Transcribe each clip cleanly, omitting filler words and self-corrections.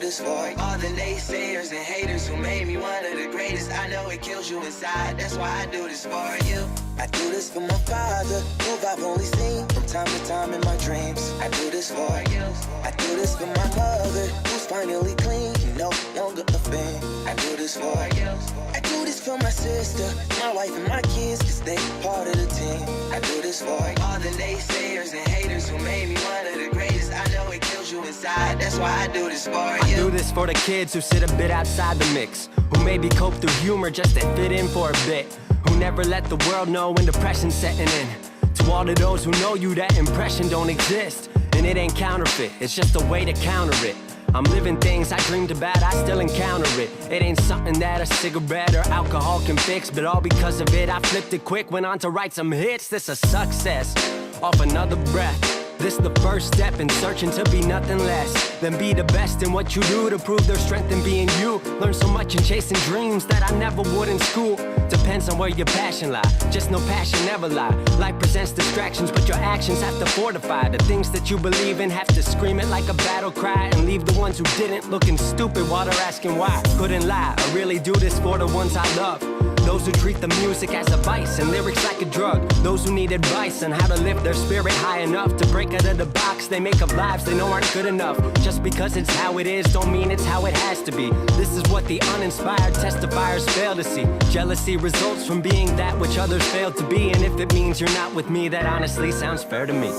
this for all the naysayers and haters who made me one of the greatest. I know it kills you inside, that's why I do this for you. I do this for my father, who I've only seen from time to time in my dreams. I do this for you. I do this for my mother, who's finally clean, no longer a fan. I do this for you. I do this for my sister, my wife and my kids, cause they part of the team. I do this for all the naysayers and haters who made me one of the greatest. I know it kills you inside, that's why I do this for you. I do this for the kids who sit a bit outside the mix, who maybe cope through humor just to fit in for a bit, who never let the world know when depression's setting in. To all of those who know you, that impression don't exist, and it ain't counterfeit, it's just a way to counter it. I'm living things I dreamed about, I still encounter it. It ain't something that a cigarette or alcohol can fix, but all because of it, I flipped it quick, went on to write some hits. This a success, off another breath. This the first step in searching to be nothing less than be the best in what you do to prove their strength in being you. Learn so much in chasing dreams that I never would in school. Depends on where your passion lie, just know passion never lie. Life presents distractions, but your actions have to fortify the things that you believe in. Have to scream it like a battle cry and leave the ones who didn't looking stupid while they're asking why. Couldn't lie, I really do this for the ones I love, those who treat the music as a vice and lyrics like a drug, those who need advice on how to lift their spirit high enough to break out of the box they make up lives they know aren't good enough. Just because it's how it is don't mean it's how it has to be. This is what the uninspired testifiers fail to see. Jealousy results from being that which others fail to be, and if it means you're not with me, that honestly sounds fair to me.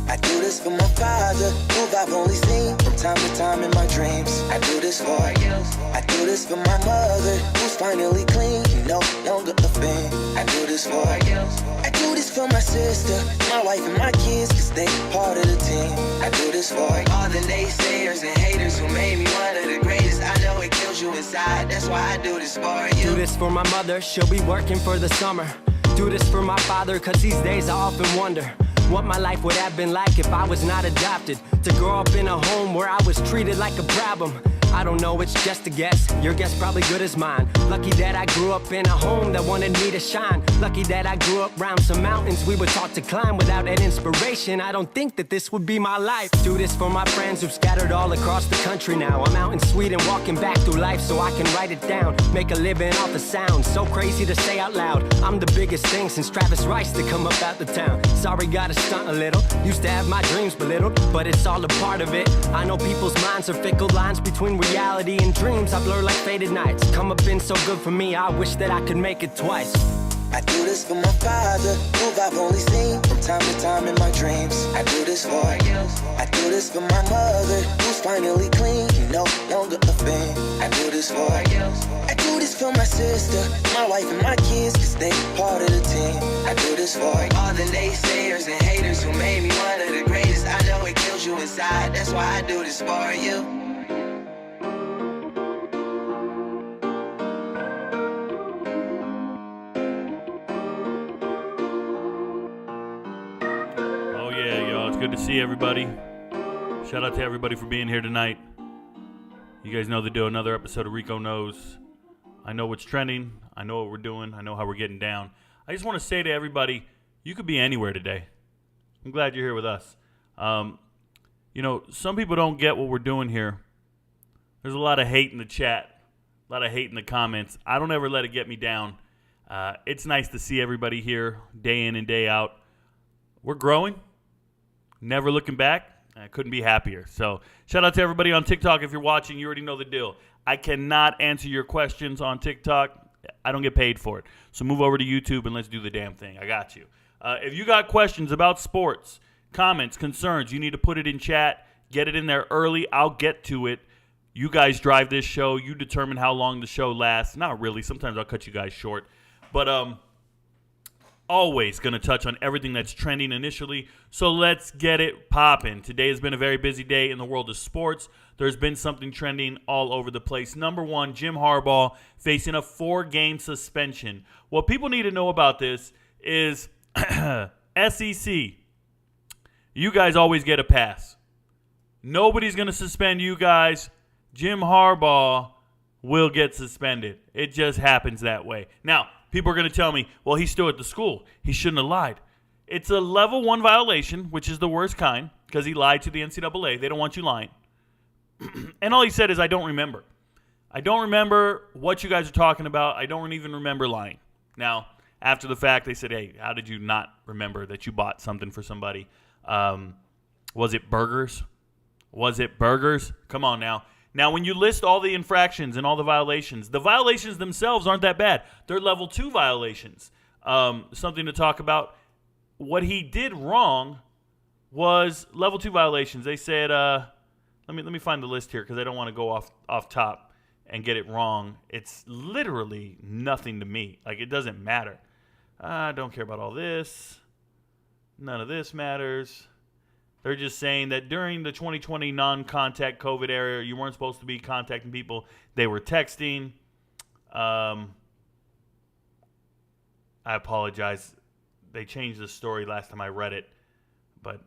I do this for my father, who I've only seen from time to time in my dreams. I do this for you. I do this for my mother, who's finally clean, no longer a fan. I do this for you. I do this for my sister, my wife and my kids, cause they part of the team. I do this for all the naysayers and haters who made me one of the greatest. I know it kills you inside, that's why I do this for you. Do this for my mother, she'll be working for the summer. Do this for my father, cause these days I often wonder what my life would have been like if I was not adopted. To grow up in a home where I was treated like a problem. I don't know, it's just a guess. Your guess probably good as mine. Lucky that I grew up in a home that wanted me to shine. Lucky that I grew up around some mountains we were taught to climb. Without that inspiration, I don't think that this would be my life. Do this for my friends who've scattered all across the country now. I'm out in Sweden walking back through life so I can write it down. Make a living off the sound, so crazy to say out loud. I'm the biggest thing since Travis Rice to come up out the town. Sorry, gotta stunt a little. Used to have my dreams belittled, but it's all a part of it. I know people's minds are fickle, lines between reality and dreams I blur like faded nights. Come up been so good for me, I wish that I could make it twice. I do this for my father, who I've only seen from time to time in my dreams. I do this for you. I do this for my mother, who's finally clean, no longer a fan. I do this for you. I do this for my sister, my wife and my kids, cause they part of the team. I do this for all the naysayers and haters who made me one of the greatest. I know it kills you inside, that's why I do this for you. Good to see everybody. Shout out to everybody for being here tonight. You guys know the deal. Another episode of Rico Knows. I know what's trending. I know what we're doing. I know how we're getting down. I just want to say to everybody, you could be anywhere today. I'm glad you're here with us. Some people don't get what we're doing here. There's a lot of hate in the chat, a lot of hate in the comments. I don't ever let it get me down. It's nice to see everybody here day in and day out. We're growing. Never looking back. I couldn't be happier. So shout out to everybody on TikTok. If you're watching, you already know the deal. I cannot answer your questions on TikTok. I don't get paid for it. So move over to YouTube and let's do the damn thing. I got you. If you got questions about sports, comments, concerns, you need to put it in chat. Get it in there early. I'll get to it. You guys drive this show. You determine how long the show lasts. Not really. Sometimes I'll cut you guys short. But always going to touch on everything that's trending initially. So let's get it popping. Today has been a very busy day in the world of sports. There's been something trending all over the place. Number one, Jim Harbaugh facing a 4-game suspension. What people need to know about this is SEC, you guys always get a pass. Nobody's going to suspend you guys. Jim Harbaugh will get suspended. It just happens that way. Now, people are going to tell me, well, he's still at the school. He shouldn't have lied. It's a level 1 violation, which is the worst kind, because he lied to the NCAA. They don't want you lying. And all he said is, I don't remember. I don't remember what you guys are talking about. I don't even remember lying. Now, after the fact, they said, hey, how did you not remember that you bought something for somebody? Was it burgers? Was it burgers? Come on now. Now, when you list all the infractions and all the violations themselves aren't that bad. They're level 2 violations. Something to talk about. What he did wrong was level 2 violations. They said, let me find the list here because I don't want to go off top and get it wrong. It's literally nothing to me. Like, it doesn't matter. I don't care about all this. None of this matters. They're just saying that during the 2020 non-contact COVID era, you weren't supposed to be contacting people. They were texting. I apologize. They changed the story last time I read it. But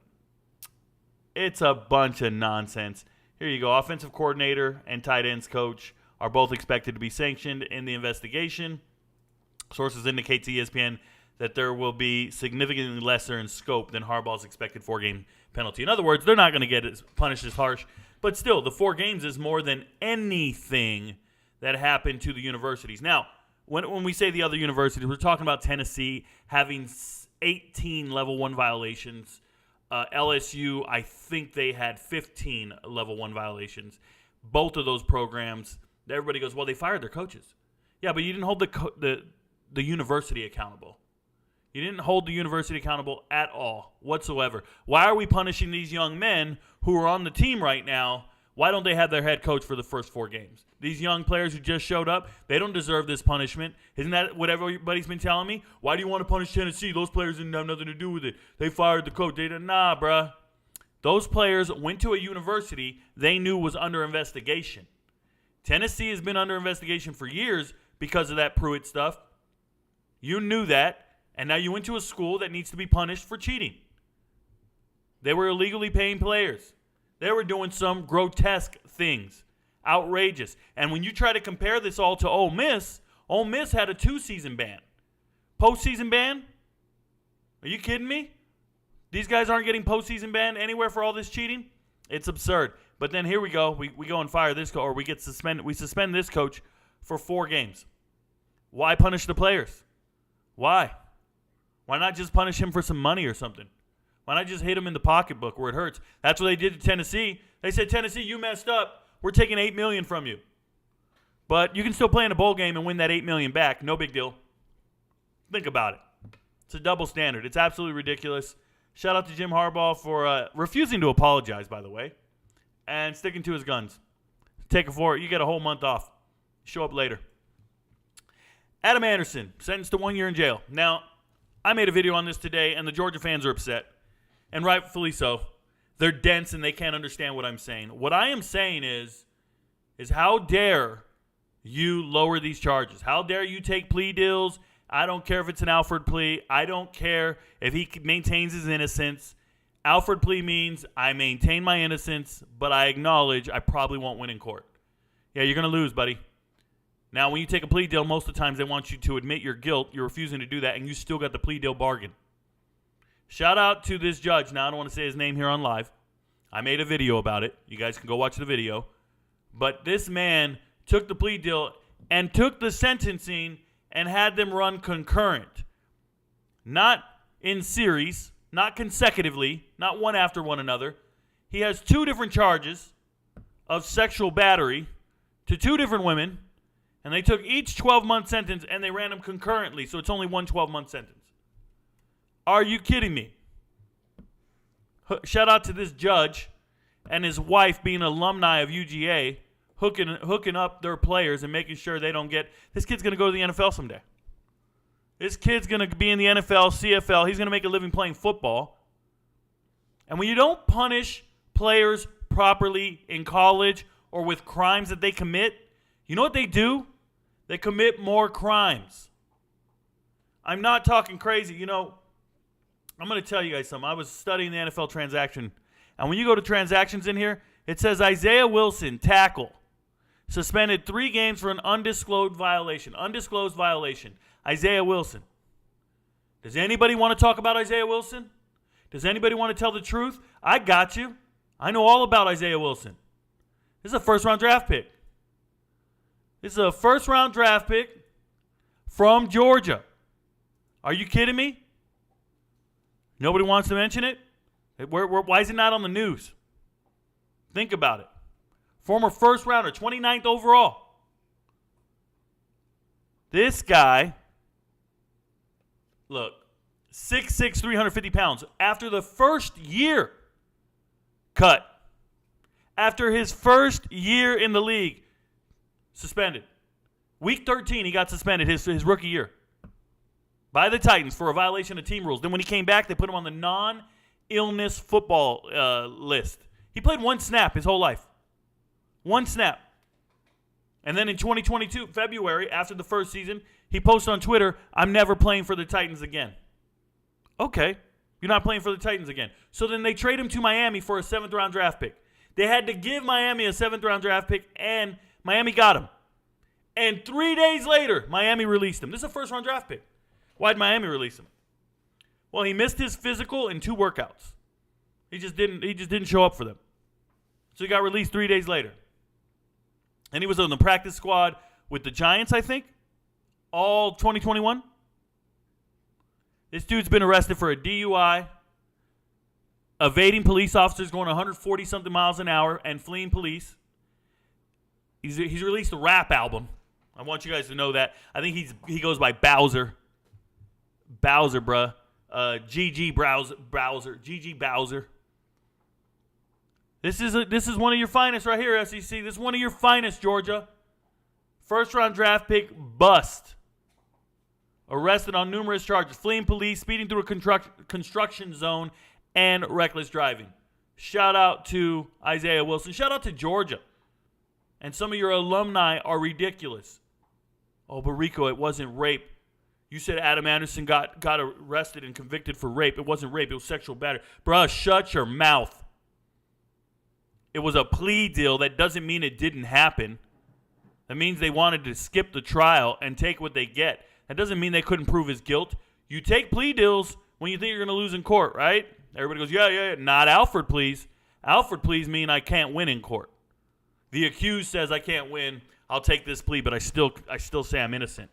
it's a bunch of nonsense. Here you go. Offensive coordinator and tight ends coach are both expected to be sanctioned in the investigation. Sources indicate to ESPN that there will be significantly lesser in scope than Harbaugh's expected 4-game penalty. In other words, they're not going to get punished as harsh. But still, the 4 games is more than anything that happened to the universities. Now, when we say the other universities, we're talking about Tennessee having 18 level 1 violations. LSU, I think they had 15 level 1 violations. Both of those programs, everybody goes, well, they fired their coaches. Yeah, but you didn't hold the university accountable. You didn't hold the university accountable at all, whatsoever. Why are we punishing these young men who are on the team right now? Why don't they have their head coach for the first 4 games? These young players who just showed up, they don't deserve this punishment. Isn't that what everybody's been telling me? Why do you want to punish Tennessee? Those players didn't have nothing to do with it. They fired the coach. Nah, bruh. Those players went to a university they knew was under investigation. Tennessee has been under investigation for years because of that Pruitt stuff. You knew that. And now you went to a school that needs to be punished for cheating. They were illegally paying players. They were doing some grotesque things. Outrageous. And when you try to compare this all to Ole Miss had a 2-season ban. Postseason ban? Are you kidding me? These guys aren't getting postseason ban anywhere for all this cheating? It's absurd. But then here we go. We go and fire this coach, or we suspend this coach for 4 games. Why punish the players? Why? Why not just punish him for some money or something? Why not just hit him in the pocketbook where it hurts? That's what they did to Tennessee. They said, Tennessee, you messed up. We're taking $8 million from you. But you can still play in a bowl game and win that $8 million back. No big deal. Think about it. It's a double standard. It's absolutely ridiculous. Shout out to Jim Harbaugh for refusing to apologize, by the way, and sticking to his guns. Take it for it. You get a whole month off. Show up later. Adam Anderson, sentenced to 1 year in jail. Now, I made a video on this today, and the Georgia fans are upset, and rightfully so. They're dense, and they can't understand what I'm saying. What I am saying is how dare you lower these charges? How dare you take plea deals? I don't care if it's an Alford plea. I don't care if he maintains his innocence. Alford plea means I maintain my innocence, but I acknowledge I probably won't win in court. Yeah, you're going to lose, buddy. Now, when you take a plea deal, most of the times they want you to admit your guilt. You're refusing to do that, and you still got the plea deal bargain. Shout out to this judge. Now, I don't want to say his name here on live. I made a video about it. You guys can go watch the video. But this man took the plea deal and took the sentencing and had them run concurrent. Not in series, not consecutively, not one after one another. He has 2 different charges of sexual battery to 2 different women. And they took each 12-month sentence and they ran them concurrently, so it's only one 12-month sentence. Are you kidding me? Shout out to this judge and his wife being alumni of UGA, hooking up their players and making sure they don't get... This kid's going to go to the NFL someday. This kid's going to be in the NFL, CFL. He's going to make a living playing football. And when you don't punish players properly in college or with crimes that they commit, you know what they do? They commit more crimes. I'm not talking crazy. You know, I'm going to tell you guys something. I was studying the NFL transaction. And when you go to transactions in here, it says Isaiah Wilson, tackle, suspended 3 games for an undisclosed violation. Undisclosed violation. Isaiah Wilson. Does anybody want to talk about Isaiah Wilson? Does anybody want to tell the truth? I got you. I know all about Isaiah Wilson. This is a first-round draft pick. This is a first-round draft pick from Georgia. Are you kidding me? Nobody wants to mention it? Why is it not on the news? Think about it. Former first-rounder, 29th overall. This guy, look, 6'6", 350 pounds. After the first year, cut. After his first year in the league, suspended. Week 13, he got suspended his rookie year by the Titans for a violation of team rules. Then when he came back, they put him on the non-illness football list. He played one snap his whole life. One snap. And then in 2022, February, after the first season, he posted on Twitter, "I'm never playing for the Titans again." Okay, you're not playing for the Titans again. So then they trade him to Miami for a 7th-round draft pick. They had to give Miami a 7th-round draft pick, and Miami got him. And 3 days later, Miami released him. This is a first-round draft pick. Why'd Miami release him? Well, he missed his physical in 2 workouts. He just didn't show up for them. So he got released 3 days later. And he was on the practice squad with the Giants, I think, all 2021. This dude's been arrested for a DUI, evading police officers, going 140-something miles an hour, and fleeing police. He's released a rap album. I want you guys to know that. I think he goes by Bowser. Bowser, bruh. GG Bowser. This is one of your finest right here, SEC. This is one of your finest, Georgia. First-round draft pick, bust. Arrested on numerous charges. Fleeing police, speeding through a construction zone, and reckless driving. Shout out to Isaiah Wilson. Shout out to Georgia. And some of your alumni are ridiculous. Oh, but Rico, it wasn't rape. You said Adam Anderson got arrested and convicted for rape. It wasn't rape. It was sexual battery. Bruh, shut your mouth. It was a plea deal. That doesn't mean it didn't happen. That means they wanted to skip the trial and take what they get. That doesn't mean they couldn't prove his guilt. You take plea deals when you think you're going to lose in court, right? Everybody goes, yeah. Not Alfred pleas. Alfred pleas mean I can't win in court. The accused says I can't win. I'll take this plea, but I still say I'm innocent.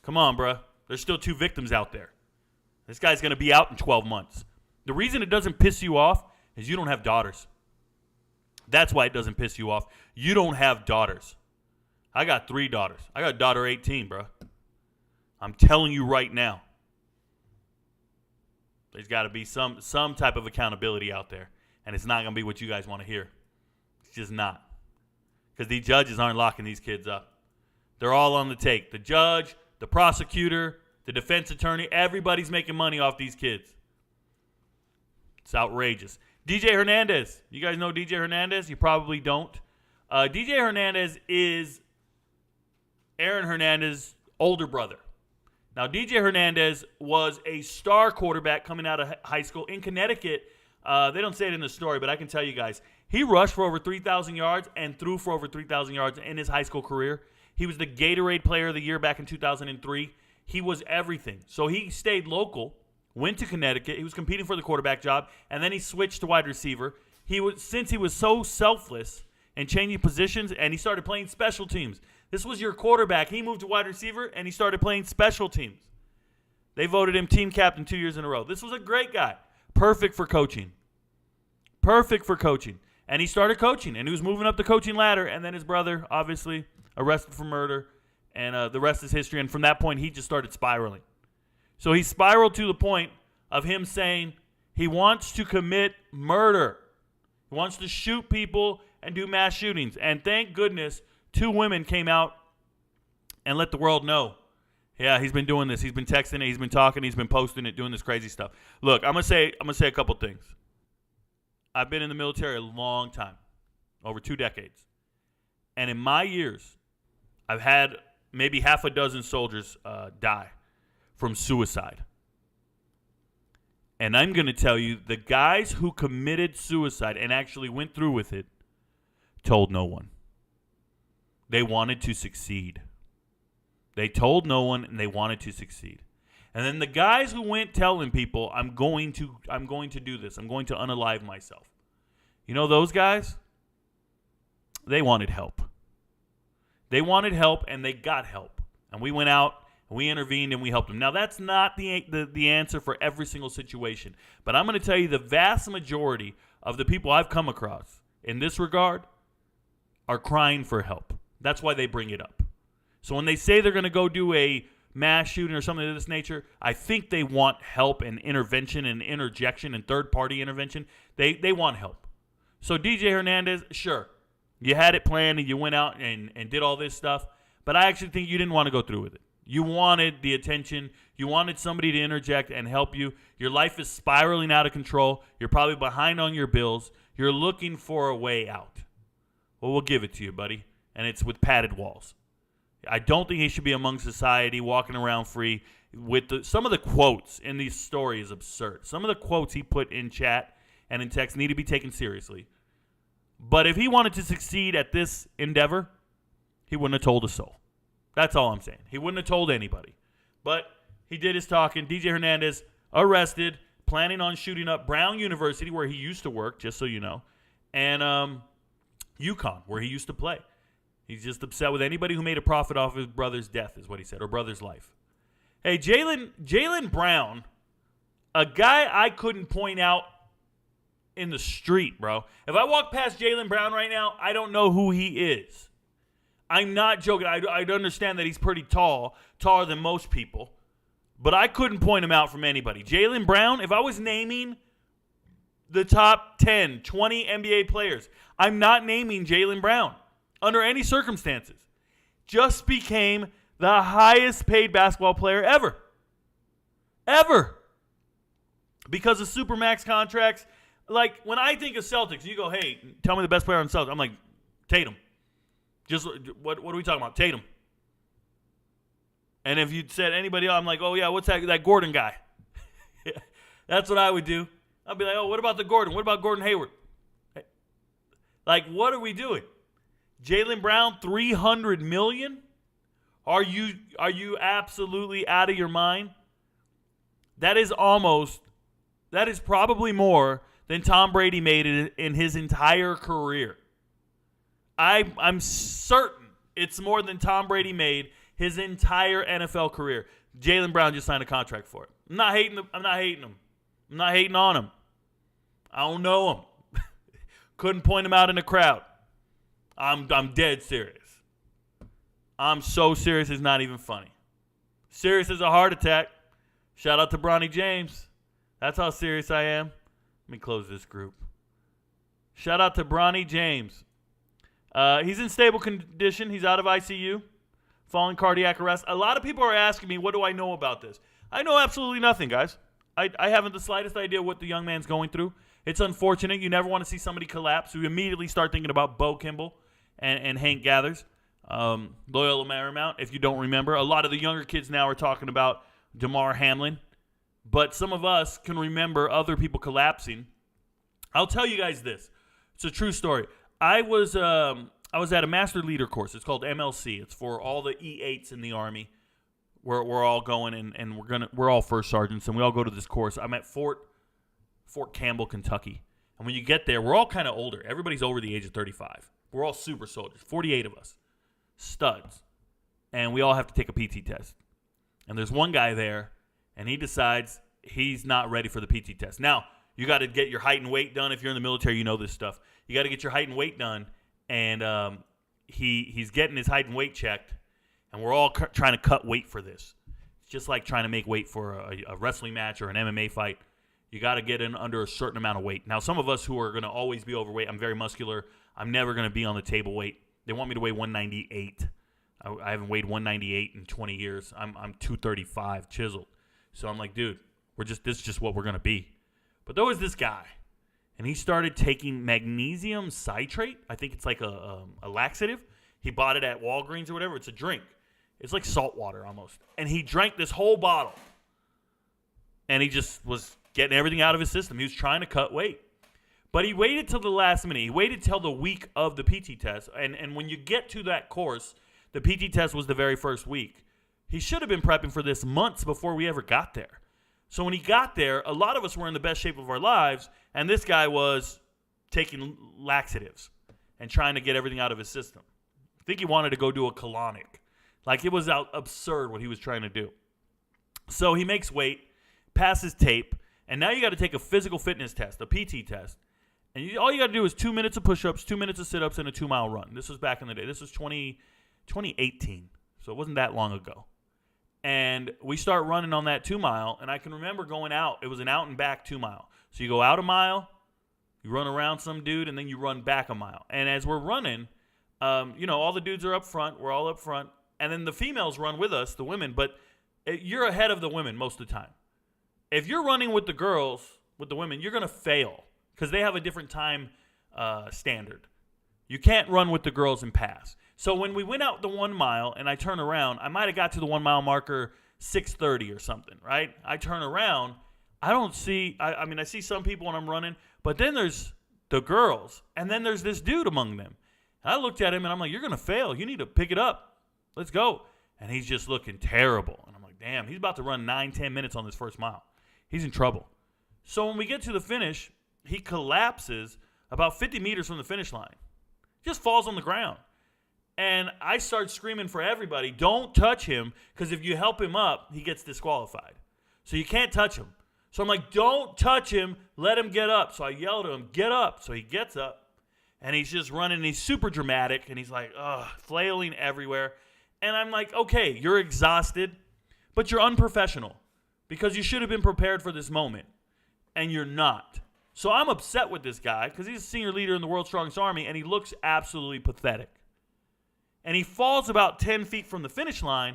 Come on, bruh. There's still 2 victims out there. This guy's going to be out in 12 months. The reason it doesn't piss you off is you don't have daughters. That's why it doesn't piss you off. You don't have daughters. I got 3 daughters. I got daughter 18, bro. I'm telling you right now. There's got to be some type of accountability out there. And it's not going to be what you guys want to hear. It's just not. Because the judges aren't locking these kids up. They're all on the take. The judge, the prosecutor, the defense attorney, everybody's making money off these kids. It's outrageous. DJ Hernandez. You guys know DJ Hernandez? You probably don't. DJ Hernandez is Aaron Hernandez's older brother. Now, DJ Hernandez was a star quarterback coming out of high school in Connecticut. They don't say it in the story, but I can tell you guys. He rushed for over 3,000 yards and threw for over 3,000 yards in his high school career. He was the Gatorade Player of the Year back in 2003. He was everything. So he stayed local. Went to Connecticut. He was competing for the quarterback job, and then he switched to wide receiver. Since he was so selfless and changing positions, and he started playing special teams. This was your quarterback. He moved to wide receiver, and he started playing special teams. They voted him team captain 2 years in a row. This was a great guy. Perfect for coaching. And he started coaching, and he was moving up the coaching ladder, and then his brother, obviously, arrested for murder, and the rest is history. And from that point, he just started spiraling. So he spiraled to the point of him saying he wants to commit murder. He wants to shoot people and do mass shootings. And thank goodness 2 women came out and let the world know. Yeah, he's been doing this. He's been texting it. He's been talking. He's been posting it, doing this crazy stuff. Look, I'm gonna say a couple things. I've been in the military a long time, over 2 decades. And in my years, I've had maybe half a dozen soldiers die from suicide. And I'm going to tell you, the guys who committed suicide and actually went through with it told no one. They wanted to succeed. They told no one, and they wanted to succeed. And then the guys who went telling people, I'm going to do this. I'm going to unalive myself. You know those guys? they wanted help. They wanted help, and they got help. And we went out, and we intervened, and we helped them. Now, that's not the answer for every single situation. But I'm going to tell you the vast majority of the people I've come across in this regard are crying for help. That's why they bring it up. So when they say they're going to go do a mass shooting or something of this nature, I think they want help and intervention and interjection and third-party intervention. They want help. So DJ Hernandez, sure, you had it planned and you went out and did all this stuff, but I actually think you didn't want to go through with it. You wanted the attention. You wanted somebody to interject and help you. Your life is spiraling out of control. You're probably behind on your bills. You're looking for a way out. Well, we'll give it to you, buddy, and it's with padded walls. I don't think he should be among society, walking around free. With some of the quotes in these stories is absurd. Some of the quotes he put in chat and in text need to be taken seriously. But if he wanted to succeed at this endeavor, he wouldn't have told a soul. That's all I'm saying. He wouldn't have told anybody. But he did his talking. DJ Hernandez arrested, planning on shooting up Brown University, where he used to work, just so you know, and UConn, where he used to play. He's just upset with anybody who made a profit off his brother's death, is what he said, or brother's life. Hey, Jaylen Brown, a guy I couldn't point out in the street, bro. If I walk past Jaylen Brown right now, I don't know who he is. I'm not joking. I understand that he's pretty tall, taller than most people, but I couldn't point him out from anybody. Jaylen Brown, if I was naming the top 10, 20 NBA players, I'm not naming Jaylen Brown under any circumstances. Just became the highest paid basketball player ever. Ever. Because of Supermax contracts. Like, when I think of Celtics, you go, hey, tell me the best player on Celtics. I'm like, Tatum. Just, what are we talking about? Tatum. And if you'd said anybody else, I'm like, oh, yeah, what's that Gordon guy? That's what I would do. I'd be like, oh, what about the Gordon? What about Gordon Hayward? Like, what are we doing? Jaylen Brown, $300 million? Are you absolutely out of your mind? That is probably more than Tom Brady made in his entire career. I'm certain it's more than Tom Brady made his entire NFL career. Jaylen Brown just signed a contract for it. I'm not hating him. I'm not hating on him. I don't know him. Couldn't point him out in the crowd. I'm dead serious. I'm so serious it's not even funny. Serious as a heart attack. Shout out to Bronny James. That's how serious I am. Let me close this group. Shout out to Bronny James. He's in stable condition. He's out of ICU. Following cardiac arrest. A lot of people are asking me, what do I know about this? I know absolutely nothing, guys. I haven't the slightest idea what the young man's going through. It's unfortunate. You never want to see somebody collapse. We immediately start thinking about Bo Kimball and Hank Gathers. Loyola Marymount, if you don't remember. A lot of the younger kids now are talking about DeMar Hamlin. But some of us can remember other people collapsing. I'll tell you guys this. It's a true story. I was at a master leader course. It's called MLC. It's for all the E8s in the Army. We're all going and we're all first sergeants and we all go to this course. I'm at Fort Campbell, Kentucky. And when you get there, we're all kind of older. Everybody's over the age of 35. We're all super soldiers. 48 of us. Studs. And we all have to take a PT test. And there's one guy there and he decides he's not ready for the PT test. Now, you got to get your height and weight done. If you're in the military, you know this stuff. You got to get your height and weight done. And he's getting his height and weight checked. And we're all trying to cut weight for this. It's just like trying to make weight for a wrestling match or an MMA fight. You got to get in under a certain amount of weight. Now, some of us who are going to always be overweight, I'm very muscular. I'm never going to be on the table weight. They want me to weigh 198. I haven't weighed 198 in 20 years. I'm 235 chiseled. So I'm like, dude, this is just what we're going to be. But there was this guy, and he started taking magnesium citrate. I think it's like a laxative. He bought it at Walgreens or whatever. It's a drink. It's like salt water almost. And he drank this whole bottle. And he just was getting everything out of his system. He was trying to cut weight. But he waited till the last minute. He waited till the week of the PT test. And when you get to that course, the PT test was the very first week. He should have been prepping for this months before we ever got there. So when he got there, a lot of us were in the best shape of our lives, and this guy was taking laxatives and trying to get everything out of his system. I think he wanted to go do a colonic. Like, it was absurd what he was trying to do. So he makes weight, passes tape, and now you got to take a physical fitness test, a PT test. And all you got to do is 2 minutes of push-ups, 2 minutes of sit-ups, and a 2-mile run. This was back in the day. This was 2018, so it wasn't that long ago. And we start running on that 2-mile, and I can remember going out. It was an out-and-back 2-mile. So you go out a mile, you run around some dude, and then you run back a mile. And as we're running, all the dudes are up front. We're all up front. And then the females run with us, the women, but you're ahead of the women most of the time. If you're running with the girls, with the women, you're going to fail because they have a different time standard. You can't run with the girls and pass. So when we went out the 1 mile and I turn around, I might have got to the 1 mile marker 6:30 or something, right? I turn around. I don't see, I see some people when I'm running, but then there's the girls, and then there's this dude among them. And I looked at him, and I'm like, you're going to fail. You need to pick it up. Let's go. And he's just looking terrible. And I'm like, damn, he's about to run 9-10 minutes on this first mile. He's in trouble. So when we get to the finish, he collapses about 50 meters from the finish line. Just falls on the ground. And I start screaming for everybody, don't touch him, because if you help him up, he gets disqualified. So you can't touch him. So I'm like, don't touch him, let him get up. So I yell to him, get up. So he gets up, and he's just running, and he's super dramatic, and he's like, flailing everywhere. And I'm like, okay, you're exhausted, but you're unprofessional, because you should have been prepared for this moment, and you're not. So I'm upset with this guy, because he's a senior leader in the World's Strongest Army, and he looks absolutely pathetic. And he falls about 10 feet from the finish line,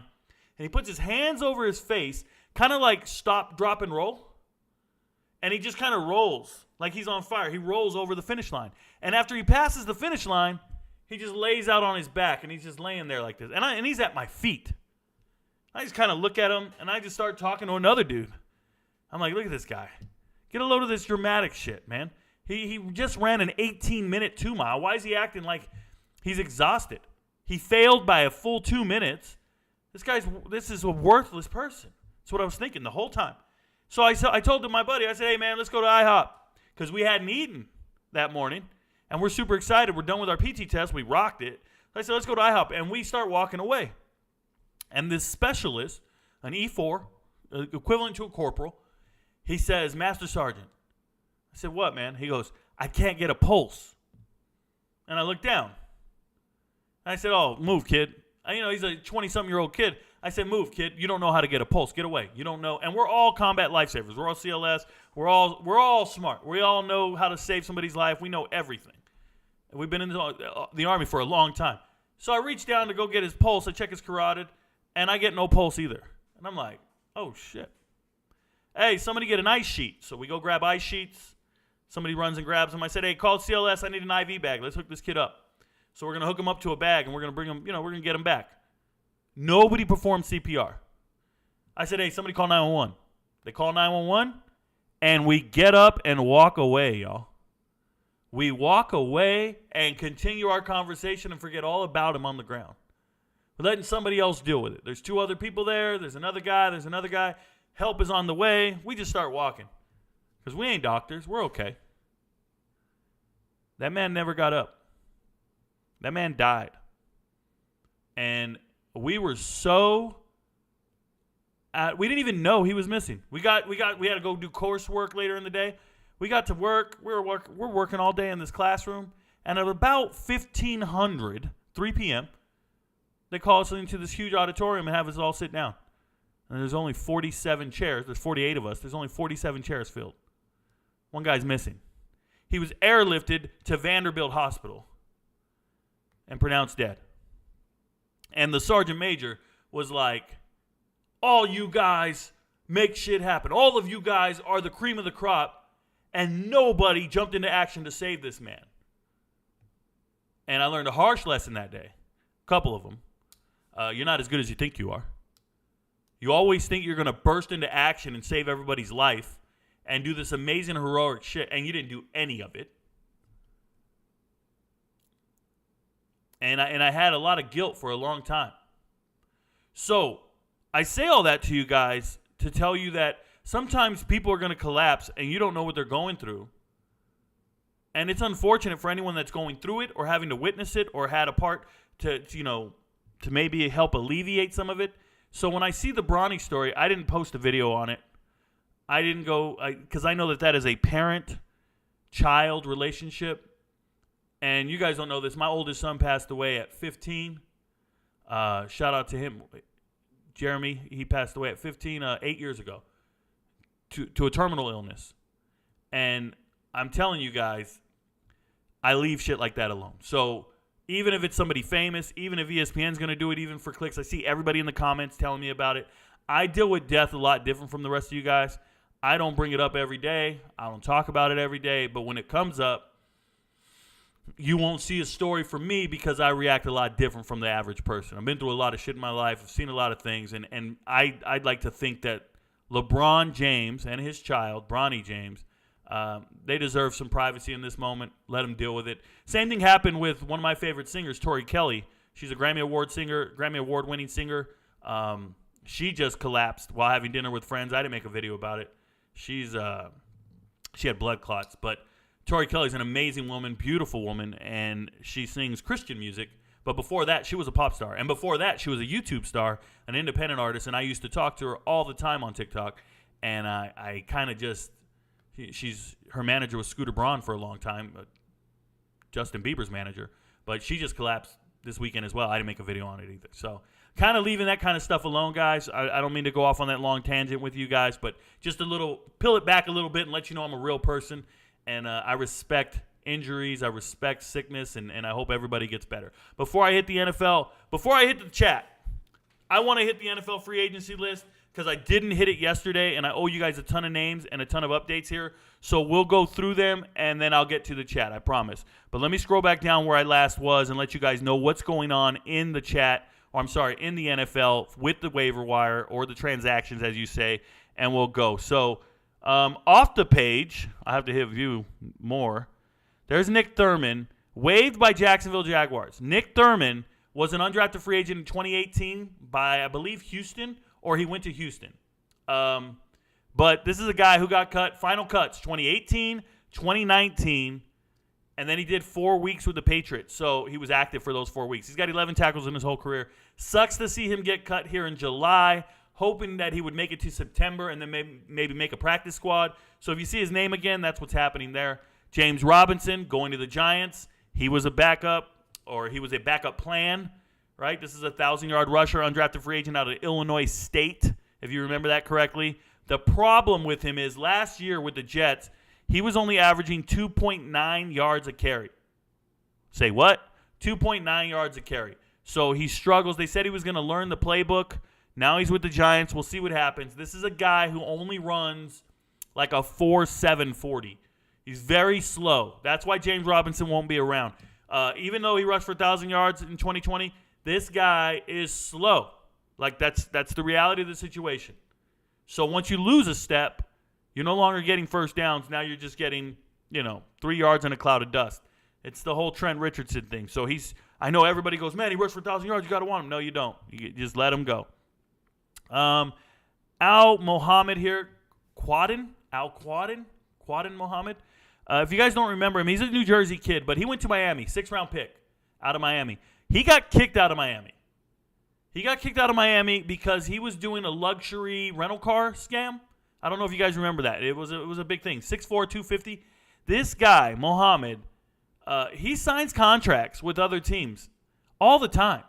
and he puts his hands over his face, kind of like stop, drop, and roll. And he just kind of rolls like he's on fire. He rolls over the finish line. And after he passes the finish line, he just lays out on his back, and he's just laying there like this. And he's at my feet. I just kind of look at him, and I just start talking to another dude. I'm like, look at this guy. Get a load of this dramatic shit, man. He just ran an 18-minute 2-mile. Why is he acting like he's exhausted? He failed by a full 2 minutes. This is a worthless person. That's what I was thinking the whole time. So I told my buddy, I said, hey, man, let's go to IHOP. Because we hadn't eaten that morning. And we're super excited. We're done with our PT test. We rocked it. So I said, let's go to IHOP. And we start walking away. And this specialist, an E4, equivalent to a corporal, he says, Master Sergeant. I said, what, man? He goes, I can't get a pulse. And I looked down. And I said, oh, move, kid. He's a 20-something-year-old kid. I said, move, kid. You don't know how to get a pulse. Get away. You don't know. And we're all combat lifesavers. We're all CLS. We're all smart. We all know how to save somebody's life. We know everything. And we've been in the Army for a long time. So I reached down to go get his pulse. I check his carotid, and I get no pulse either. And I'm like, oh, shit. Hey, somebody get an ice sheet. So we go grab ice sheets. Somebody runs and grabs them. I said, hey, call CLS. I need an IV bag. Let's hook this kid up. So we're going to hook him up to a bag, and we're going to bring him, we're going to get him back. Nobody performed CPR. I said, hey, somebody call 911. They call 911, and we get up and walk away, y'all. We walk away and continue our conversation and forget all about him on the ground. We're letting somebody else deal with it. There's 2 other people there. There's another guy. Help is on the way. We just start walking because we ain't doctors. We're okay. That man never got up. That man died. And we were so we didn't even know he was missing. We had to go do coursework later in the day. We got to work. We're working all day in this classroom. And at about 3 p.m., they call us into this huge auditorium and have us all sit down. And there's only 47 chairs. There's 48 of us. There's only 47 chairs filled. One guy's missing. He was airlifted to Vanderbilt Hospital and pronounced dead. And the sergeant major was like, all you guys make shit happen. All of you guys are the cream of the crop, and nobody jumped into action to save this man. And I learned a harsh lesson that day. A couple of them. You're not as good as you think you are. You always think you're going to burst into action and save everybody's life and do this amazing heroic shit, and you didn't do any of it. And I had a lot of guilt for a long time. So I say all that to you guys to tell you that sometimes people are going to collapse and you don't know what they're going through. And it's unfortunate for anyone that's going through it or having to witness it or had a part to maybe help alleviate some of it. So when I see the Bronny story, I didn't post a video on it. I didn't go, because I know that is a parent-child relationship. And you guys don't know this. My oldest son passed away at 15. Shout out to him, Jeremy. He passed away at 15, 8 years ago, to a terminal illness. And I'm telling you guys, I leave shit like that alone. So even if it's somebody famous, even if ESPN's going to do it, even for clicks, I see everybody in the comments telling me about it. I deal with death a lot different from the rest of you guys. I don't bring it up every day. I don't talk about it every day. But when it comes up, you won't see a story from me because I react a lot different from the average person. I've been through a lot of shit in my life. I've seen a lot of things. And I'd like to think that LeBron James and his child, Bronny James, they deserve some privacy in this moment. Let them deal with it. Same thing happened with one of my favorite singers, Tori Kelly. She's a Grammy Award-winning singer. She just collapsed while having dinner with friends. I didn't make a video about it. She had blood clots, but Tori Kelly's an amazing woman, beautiful woman, and she sings Christian music. But before that, she was a pop star. And before that, she was a YouTube star, an independent artist, and I used to talk to her all the time on TikTok. And I kind of just, her manager was Scooter Braun for a long time, Justin Bieber's manager. But she just collapsed this weekend as well. I didn't make a video on it either. So kind of leaving that kind of stuff alone, guys. I don't mean to go off on that long tangent with you guys, but just peel it back a little bit and let you know I'm a real person. And I respect injuries, I respect sickness, and I hope everybody gets better. Before I hit the NFL, before I hit the chat, I want to hit the NFL free agency list because I didn't hit it yesterday, and I owe you guys a ton of names and a ton of updates here. So we'll go through them, and then I'll get to the chat, I promise. But let me scroll back down where I last was and let you guys know what's going on in the chat, in the NFL with the waiver wire or the transactions, as you say, and we'll go. So off the page, I have to hit view more. There's Nick Thurman, waived by Jacksonville Jaguars. Nick Thurman was an undrafted free agent in 2018 by, I believe, Houston, or he went to Houston. But this is a guy who got cut, final cuts, 2018, 2019, and then he did 4 weeks with the Patriots. So he was active for those 4 weeks. He's got 11 tackles in his whole career. Sucks to see him get cut here in July, hoping that he would make it to September and then maybe make a practice squad. So if you see his name again, that's what's happening there. James Robinson going to the Giants. He was a backup, or he was a backup plan, right? This is a 1,000-yard rusher, undrafted free agent out of Illinois State, if you remember that correctly. The problem with him is last year with the Jets, he was only averaging 2.9 yards a carry. Say what? 2.9 yards a carry. So he struggles. They said he was going to learn the playbook. Now he's with the Giants. We'll see what happens. This is a guy who only runs like a 4.7 40. He's very slow. That's why James Robinson won't be around. Even though he rushed for 1,000 yards in 2020, this guy is slow. Like that's the reality of the situation. So once you lose a step, you're no longer getting first downs. Now you're just getting, 3 yards in a cloud of dust. It's the whole Trent Richardson thing. So I know everybody goes, man, he rushed for 1,000 yards. You got to want him. No, you don't. You just let him go. Al Mohammed here. Quaden Mohammed. If you guys don't remember him, he's a New Jersey kid, but he went to Miami, 6th-round pick out of Miami. He got kicked out of Miami. Because he was doing a luxury rental car scam. I don't know if you guys remember that. It was a big thing. 6'4", 250. This guy, Mohammed, he signs contracts with other teams all the time.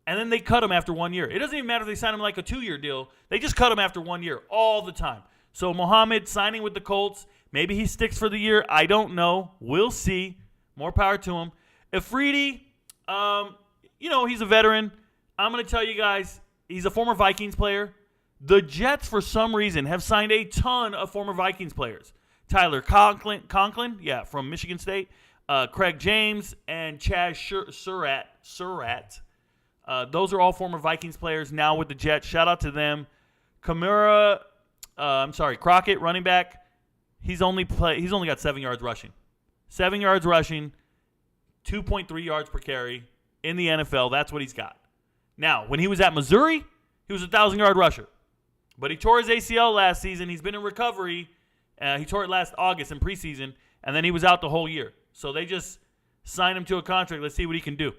And then they cut him after 1 year. It doesn't even matter if they sign him like a 2-year deal. They just cut him after 1 year all the time. So Mohammed signing with the Colts. Maybe he sticks for the year. I don't know. We'll see. More power to him. Afridi, he's a veteran. I'm going to tell you guys, he's a former Vikings player. The Jets, for some reason, have signed a ton of former Vikings players. Tyler Conklin, from Michigan State. Craig James and Chaz Surratt. Those are all former Vikings players now with the Jets. Shout out to them. Crockett, running back. He's only got 7 yards rushing. 7 yards rushing, 2.3 yards per carry in the NFL. That's what he's got. Now, when he was at Missouri, he was a 1,000-yard rusher. But he tore his ACL last season. He's been in recovery. He tore it last August in preseason. and then he was out the whole year. So they just signed him to a contract. Let's see what he can do.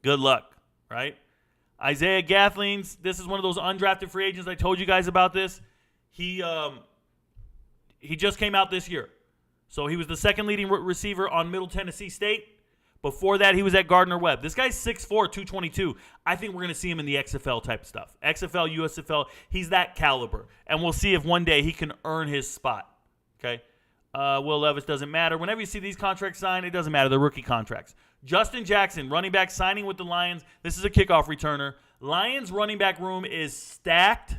Good luck, right? Isaiah Gathlings, this is one of those undrafted free agents. I told you guys about this. He just came out this year. So he was the second leading receiver on Middle Tennessee State. Before that, he was at Gardner-Webb. This guy's 6'4", 222. I think we're going to see him in the XFL type of stuff. XFL, USFL, he's that caliber. And we'll see if one day he can earn his spot. Okay? Will Levis doesn't matter. Whenever you see these contracts signed, it doesn't matter. They're rookie contracts. Justin Jackson, running back, signing with the Lions. This is a kickoff returner. Lions running back room is stacked.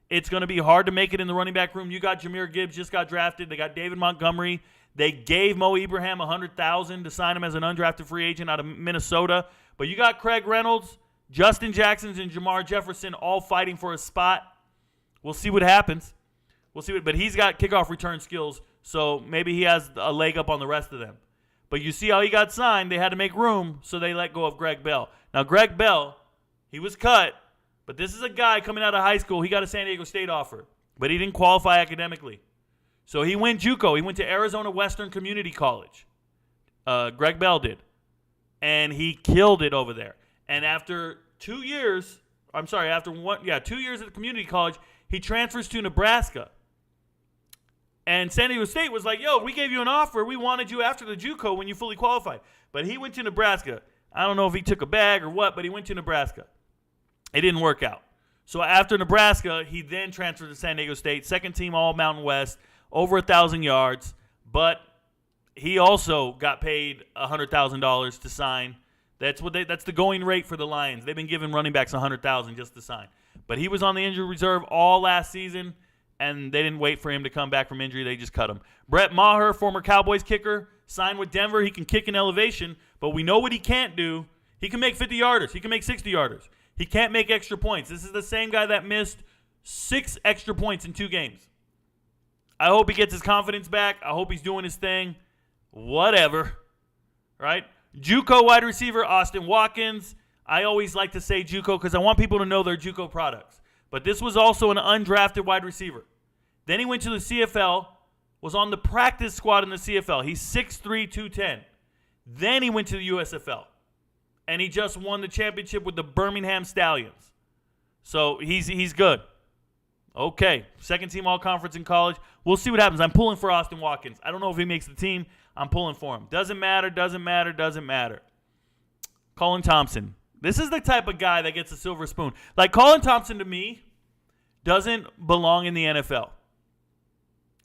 It's going to be hard to make it in the running back room. You got Jahmyr Gibbs, just got drafted. They got David Montgomery. They gave Mo Ibrahim $100,000 to sign him as an undrafted free agent out of Minnesota. But you got Craig Reynolds, Justin Jackson, and Jamar Jefferson all fighting for a spot. We'll see what happens. But he's got kickoff return skills, so maybe he has a leg up on the rest of them. But you see how he got signed. They had to make room, so they let go of Greg Bell. Now, Greg Bell, he was cut, but this is a guy coming out of high school. He got a San Diego State offer, but he didn't qualify academically. So he went JUCO. He went to Arizona Western Community College. Greg Bell did. And he killed it over there. And after 2 years, 2 years at the community college, he transfers to Nebraska. And San Diego State was like, yo, we gave you an offer. We wanted you after the JUCO when you fully qualified. But he went to Nebraska. I don't know if he took a bag or what, but he went to Nebraska. It didn't work out. So after Nebraska, he then transferred to San Diego State, second team All-Mountain West, over 1,000 yards, but he also got paid $100,000 to sign. That's the going rate for the Lions. They've been giving running backs $100,000 just to sign. But he was on the injured reserve all last season, and they didn't wait for him to come back from injury. They just cut him. Brett Maher, former Cowboys kicker, signed with Denver. He can kick in elevation, but we know what he can't do. He can make 50-yarders. He can make 60-yarders. He can't make extra points. This is the same guy that missed 6 extra points in 2 games. I hope he gets his confidence back. I hope he's doing his thing. Whatever. Right? JUCO wide receiver, Austin Watkins. I always like to say JUCO because I want people to know they're JUCO products. But this was also an undrafted wide receiver. Then he went to the CFL, was on the practice squad in the CFL. He's 6'3", 210. Then he went to the USFL. And he just won the championship with the Birmingham Stallions. So he's good. Okay, second team all-conference in college. We'll see what happens. I'm pulling for Austin Watkins. I don't know if he makes the team. I'm pulling for him. Doesn't matter. Colin Thompson. This is the type of guy that gets a silver spoon. Like, Colin Thompson, to me, doesn't belong in the NFL.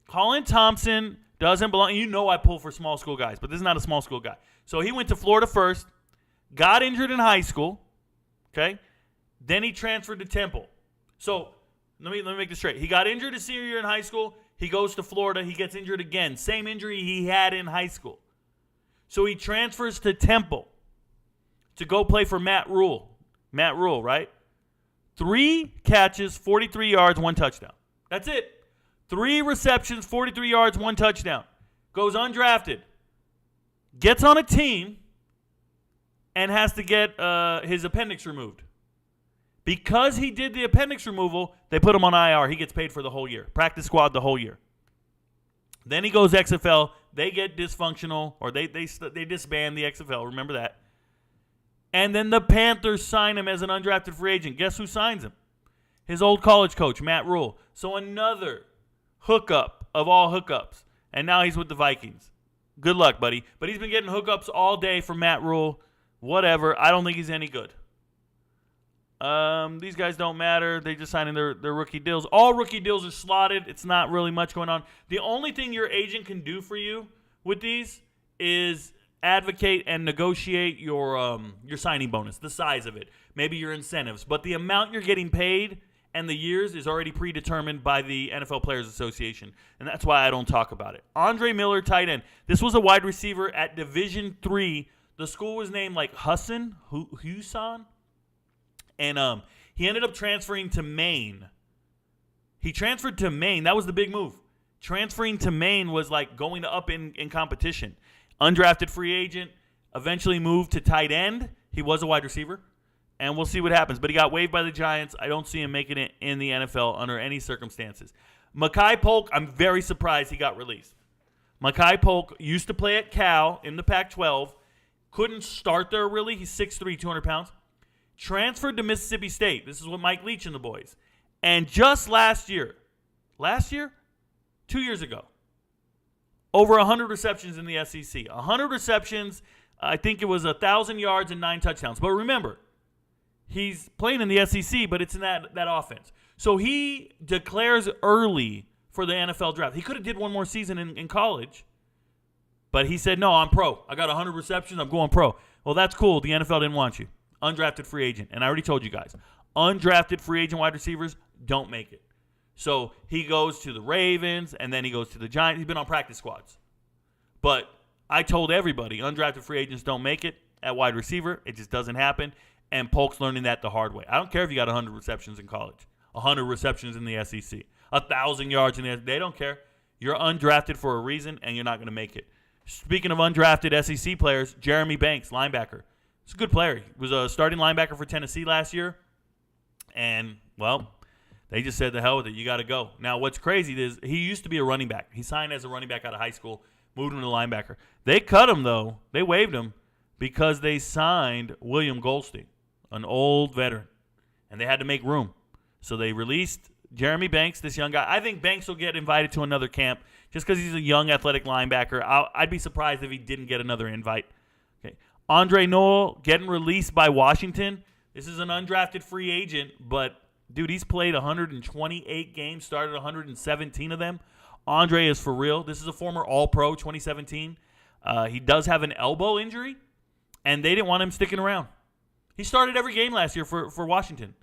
Colin Thompson doesn't belong. You know I pull for small school guys, but this is not a small school guy. So he went to Florida first, got injured in high school, okay? Then he transferred to Temple. So let me make this straight. He got injured his senior year in high school. He goes to Florida. He gets injured again. Same injury he had in high school. So he transfers to Temple to go play for Matt Rule. Matt Rule, right? 3 catches, 43 yards, 1 touchdown. That's it. 3 receptions, 43 yards, 1 touchdown. Goes undrafted. Gets on a team and has to get his appendix removed. Because he did the appendix removal, they put him on IR. He gets paid for the whole year. Practice squad the whole year. Then he goes XFL. They get dysfunctional, or they disband the XFL. Remember that. And then the Panthers sign him as an undrafted free agent. Guess who signs him? His old college coach, Matt Rule. So another hookup of all hookups. And now he's with the Vikings. Good luck, buddy. But he's been getting hookups all day from Matt Rule. Whatever. I don't think he's any good. These guys don't matter. They just signing their rookie deals. All rookie deals are slotted. It's not really much going on. The only thing your agent can do for you with these is advocate and negotiate your signing bonus, the size of it, maybe your incentives. But the amount you're getting paid and the years is already predetermined by the NFL Players Association, and that's why I don't talk about it. Andre Miller, tight end. This was a wide receiver at Division III. The school was named like Husan. And he ended up transferring to Maine. He transferred to Maine. That was the big move. Transferring to Maine was like going up in competition. Undrafted free agent, eventually moved to tight end. He was a wide receiver. And we'll see what happens. But he got waived by the Giants. I don't see him making it in the NFL under any circumstances. Mekhi Polk, I'm very surprised he got released. Mekhi Polk used to play at Cal in the Pac-12. Couldn't start there, really. He's 6'3", 200 pounds. Transferred to Mississippi State. This is what Mike Leach and the boys. And just last year, 2 years ago, over 100 receptions in the SEC. 100 receptions, I think it was 1,000 yards and 9 touchdowns. But remember, he's playing in the SEC, but it's in that offense. So he declares early for the NFL draft. He could have did one more season in college, but he said, no, I'm pro. I got 100 receptions. I'm going pro. Well, that's cool. The NFL didn't want you. Undrafted free agent. And I already told you guys, undrafted free agent wide receivers don't make it. So he goes to the Ravens, and then he goes to the Giants. He's been on practice squads. But I told everybody, undrafted free agents don't make it at wide receiver. It just doesn't happen. And Polk's learning that the hard way. I don't care if you got 100 receptions in college, 100 receptions in the SEC, 1,000 yards in the SEC. They don't care. You're undrafted for a reason, and you're not going to make it. Speaking of undrafted SEC players, Jeremy Banks, linebacker. He's a good player. He was a starting linebacker for Tennessee last year. And, well, they just said, the hell with it. You got to go. Now, what's crazy is he used to be a running back. He signed as a running back out of high school, moved him to linebacker. They cut him, though. They waived him because they signed William Goldstein, an old veteran. And they had to make room. So they released Jeremy Banks, this young guy. I think Banks will get invited to another camp just because he's a young athletic linebacker. I'd be surprised if he didn't get another invite. Okay. Andre Noel getting released by Washington. This is an undrafted free agent, but, dude, he's played 128 games, started 117 of them. Andre is for real. This is a former All-Pro 2017. He does have an elbow injury, and they didn't want him sticking around. He started every game last year for Washington,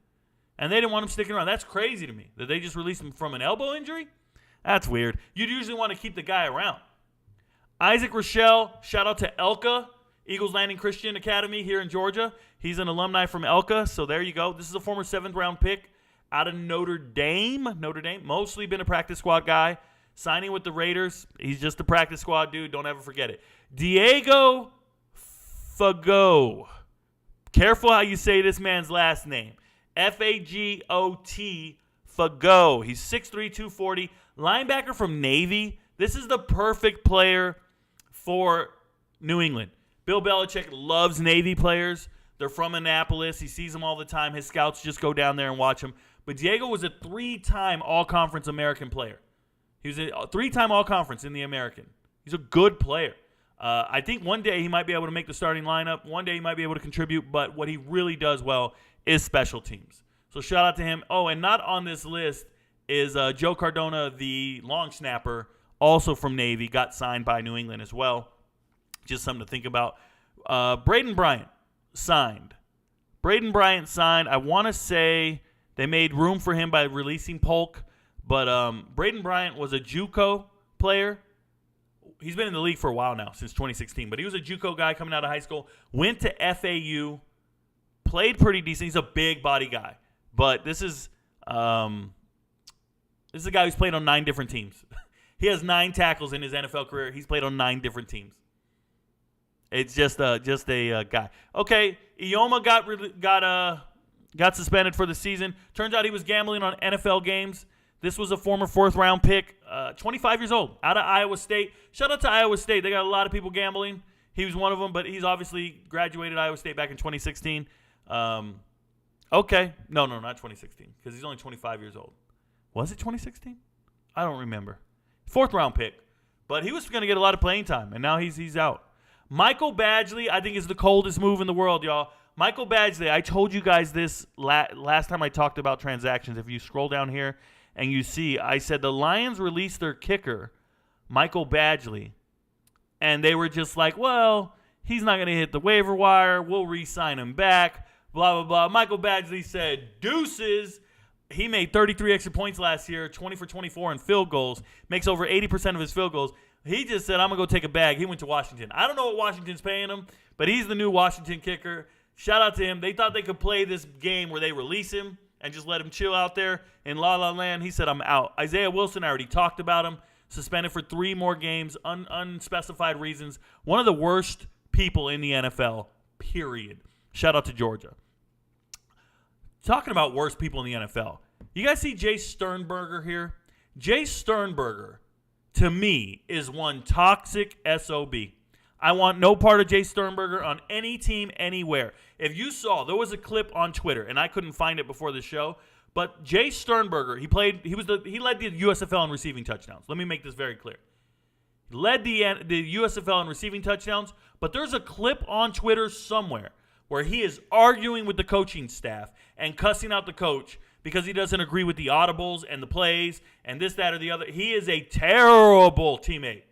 and they didn't want him sticking around. That's crazy to me that they just released him from an elbow injury. That's weird. You'd usually want to keep the guy around. Isaac Rochelle, shout out to Elka, Eagles Landing Christian Academy here in Georgia. He's an alumni from Elka, so there you go. This is a former 7th-round pick out of Notre Dame. Mostly been a practice squad guy. Signing with the Raiders. He's just a practice squad dude. Don't ever forget it. Diego Fagot. Careful how you say this man's last name. Fagot. Fagot. He's 6'3", 240. Linebacker from Navy. This is the perfect player for New England. Bill Belichick loves Navy players. They're from Annapolis. He sees them all the time. His scouts just go down there and watch them. But Diego was a 3-time All-Conference American player. He was a 3-time All-Conference in the American. He's a good player. I think one day he might be able to make the starting lineup. One day he might be able to contribute. But what he really does well is special teams. So shout out to him. Oh, and not on this list is Joe Cardona, the long snapper, also from Navy, got signed by New England as well. Just something to think about. Braden Bryant signed. I want to say they made room for him by releasing Polk. But Braden Bryant was a JUCO player. He's been in the league for a while now, since 2016. But he was a JUCO guy coming out of high school. Went to FAU. Played pretty decent. He's a big body guy. But this is a guy who's played on 9 different teams. He has 9 tackles in his NFL career. He's played on 9 different teams. It's just a guy. Okay, Ioma got suspended for the season. Turns out he was gambling on NFL games. This was a former 4th-round pick, 25 years old, out of Iowa State. Shout out to Iowa State. They got a lot of people gambling. He was one of them, but he's obviously graduated Iowa State back in 2016. Okay. No, not 2016, because he's only 25 years old. Was it 2016? I don't remember. 4th-round pick. But he was going to get a lot of playing time, and now he's out. Michael Badgley, I think, is the coldest move in the world, y'all. Michael Badgley, I told you guys this last time I talked about transactions. If you scroll down here and you see, I said the Lions released their kicker, Michael Badgley, and they were just like, well, he's not going to hit the waiver wire. We'll re-sign him back, blah, blah, blah. Michael Badgley said, deuces. He made 33 extra points last year, 20 for 24 in field goals, makes over 80% of his field goals. He just said, I'm going to go take a bag. He went to Washington. I don't know what Washington's paying him, but he's the new Washington kicker. Shout out to him. They thought they could play this game where they release him and just let him chill out there in La La Land. He said, I'm out. Isaiah Wilson, I already talked about him. Suspended for 3 more games, unspecified reasons. One of the worst people in the NFL, period. Shout out to Georgia. Talking about worst people in the NFL. You guys see Jay Sternberger here? Jay Sternberger to me, is one toxic SOB. I want no part of Jay Sternberger on any team anywhere. If you saw, there was a clip on Twitter, and I couldn't find it before the show, but Jay Sternberger, he led the USFL in receiving touchdowns. Let me make this very clear. He led the USFL in receiving touchdowns, but there's a clip on Twitter somewhere where he is arguing with the coaching staff and cussing out the coach because he doesn't agree with the audibles and the plays and this, that, or the other. He is a terrible teammate.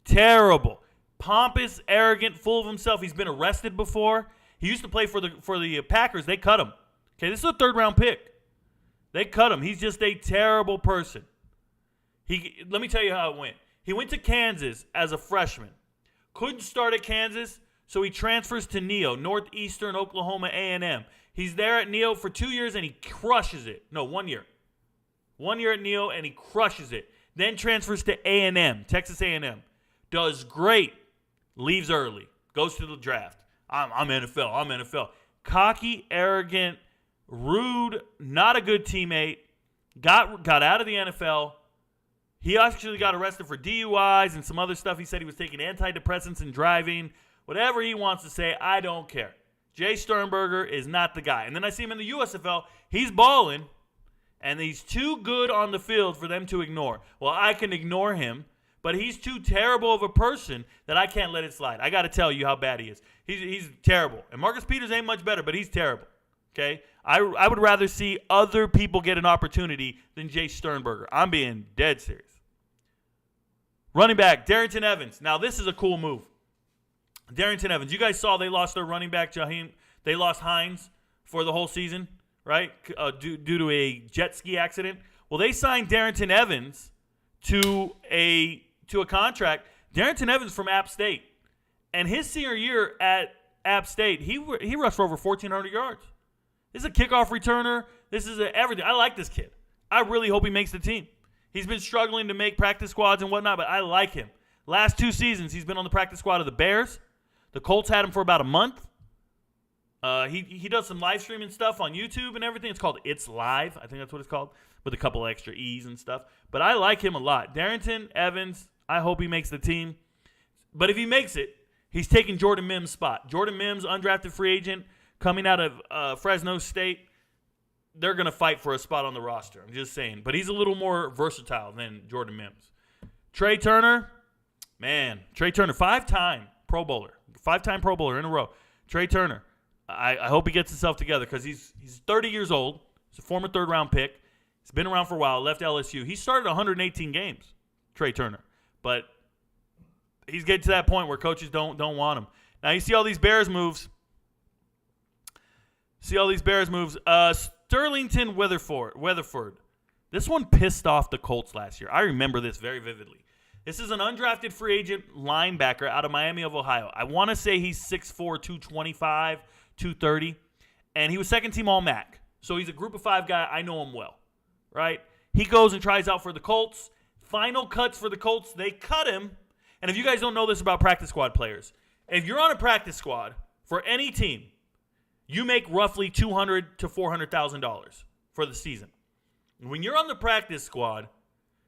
Terrible. Pompous, arrogant, full of himself. He's been arrested before. He used to play for the Packers. They cut him. Okay, this is a third-round pick. They cut him. He's just a terrible person. Let me tell you how it went. He went to Kansas as a freshman. Couldn't start at Kansas, so he transfers to Neo, Northeastern Oklahoma A&M. He's there at Neo for 2 years, and he crushes it. No, 1 year. 1 year at Neo, and he crushes it. Then transfers to A&M, Texas A&M. Does great. Leaves early. Goes to the draft. I'm NFL. Cocky, arrogant, rude, not a good teammate. Got out of the NFL. He actually got arrested for DUIs and some other stuff. He said he was taking antidepressants and driving. Whatever he wants to say, I don't care. Jay Sternberger is not the guy. And then I see him in the USFL. He's balling, and he's too good on the field for them to ignore. Well, I can ignore him, but he's too terrible of a person that I can't let it slide. I got to tell you how bad he is. He's terrible. And Marcus Peters ain't much better, but he's terrible. Okay? I would rather see other people get an opportunity than Jay Sternberger. I'm being dead serious. Running back, Darrington Evans. Now, this is a cool move. Darrington Evans. You guys saw they lost their running back, Jaheim. They lost Hines for the whole season, right, due to a jet ski accident. Well, they signed Darrington Evans to a contract. Darrington Evans from App State. And his senior year at App State, he rushed for over 1,400 yards. This is a kickoff returner. This is everything. I like this kid. I really hope he makes the team. He's been struggling to make practice squads and whatnot, but I like him. Last 2 seasons, he's been on the practice squad of the Bears. The Colts had him for about a month. He does some live streaming stuff on YouTube and everything. It's called It's Live. I think that's what it's called, with a couple extra E's and stuff. But I like him a lot. Darrington Evans, I hope he makes the team. But if he makes it, he's taking Jordan Mims' spot. Jordan Mims, undrafted free agent, coming out of Fresno State. They're going to fight for a spot on the roster. I'm just saying. But he's a little more versatile than Jordan Mims. Trey Turner, man. Trey Turner, 5-time Pro Bowler. 5-time Pro Bowler in a row. Trey Turner. I hope he gets himself together because he's 30 years old. He's a former third-round pick. He's been around for a while. Left LSU. He started 118 games, Trey Turner. But he's getting to that point where coaches don't want him. Now, you see all these Bears moves. Sterlington Weatherford. This one pissed off the Colts last year. I remember this very vividly. This is an undrafted free agent linebacker out of Miami of Ohio. I want to say he's 6'4", 225, 230. And he was second-team All-MAC. So he's a group of 5 guy. I know him well, right? He goes and tries out for the Colts. Final cuts for the Colts. They cut him. And if you guys don't know this about practice squad players, if you're on a practice squad for any team, you make roughly $200,000 to $400,000 for the season. When you're on the practice squad,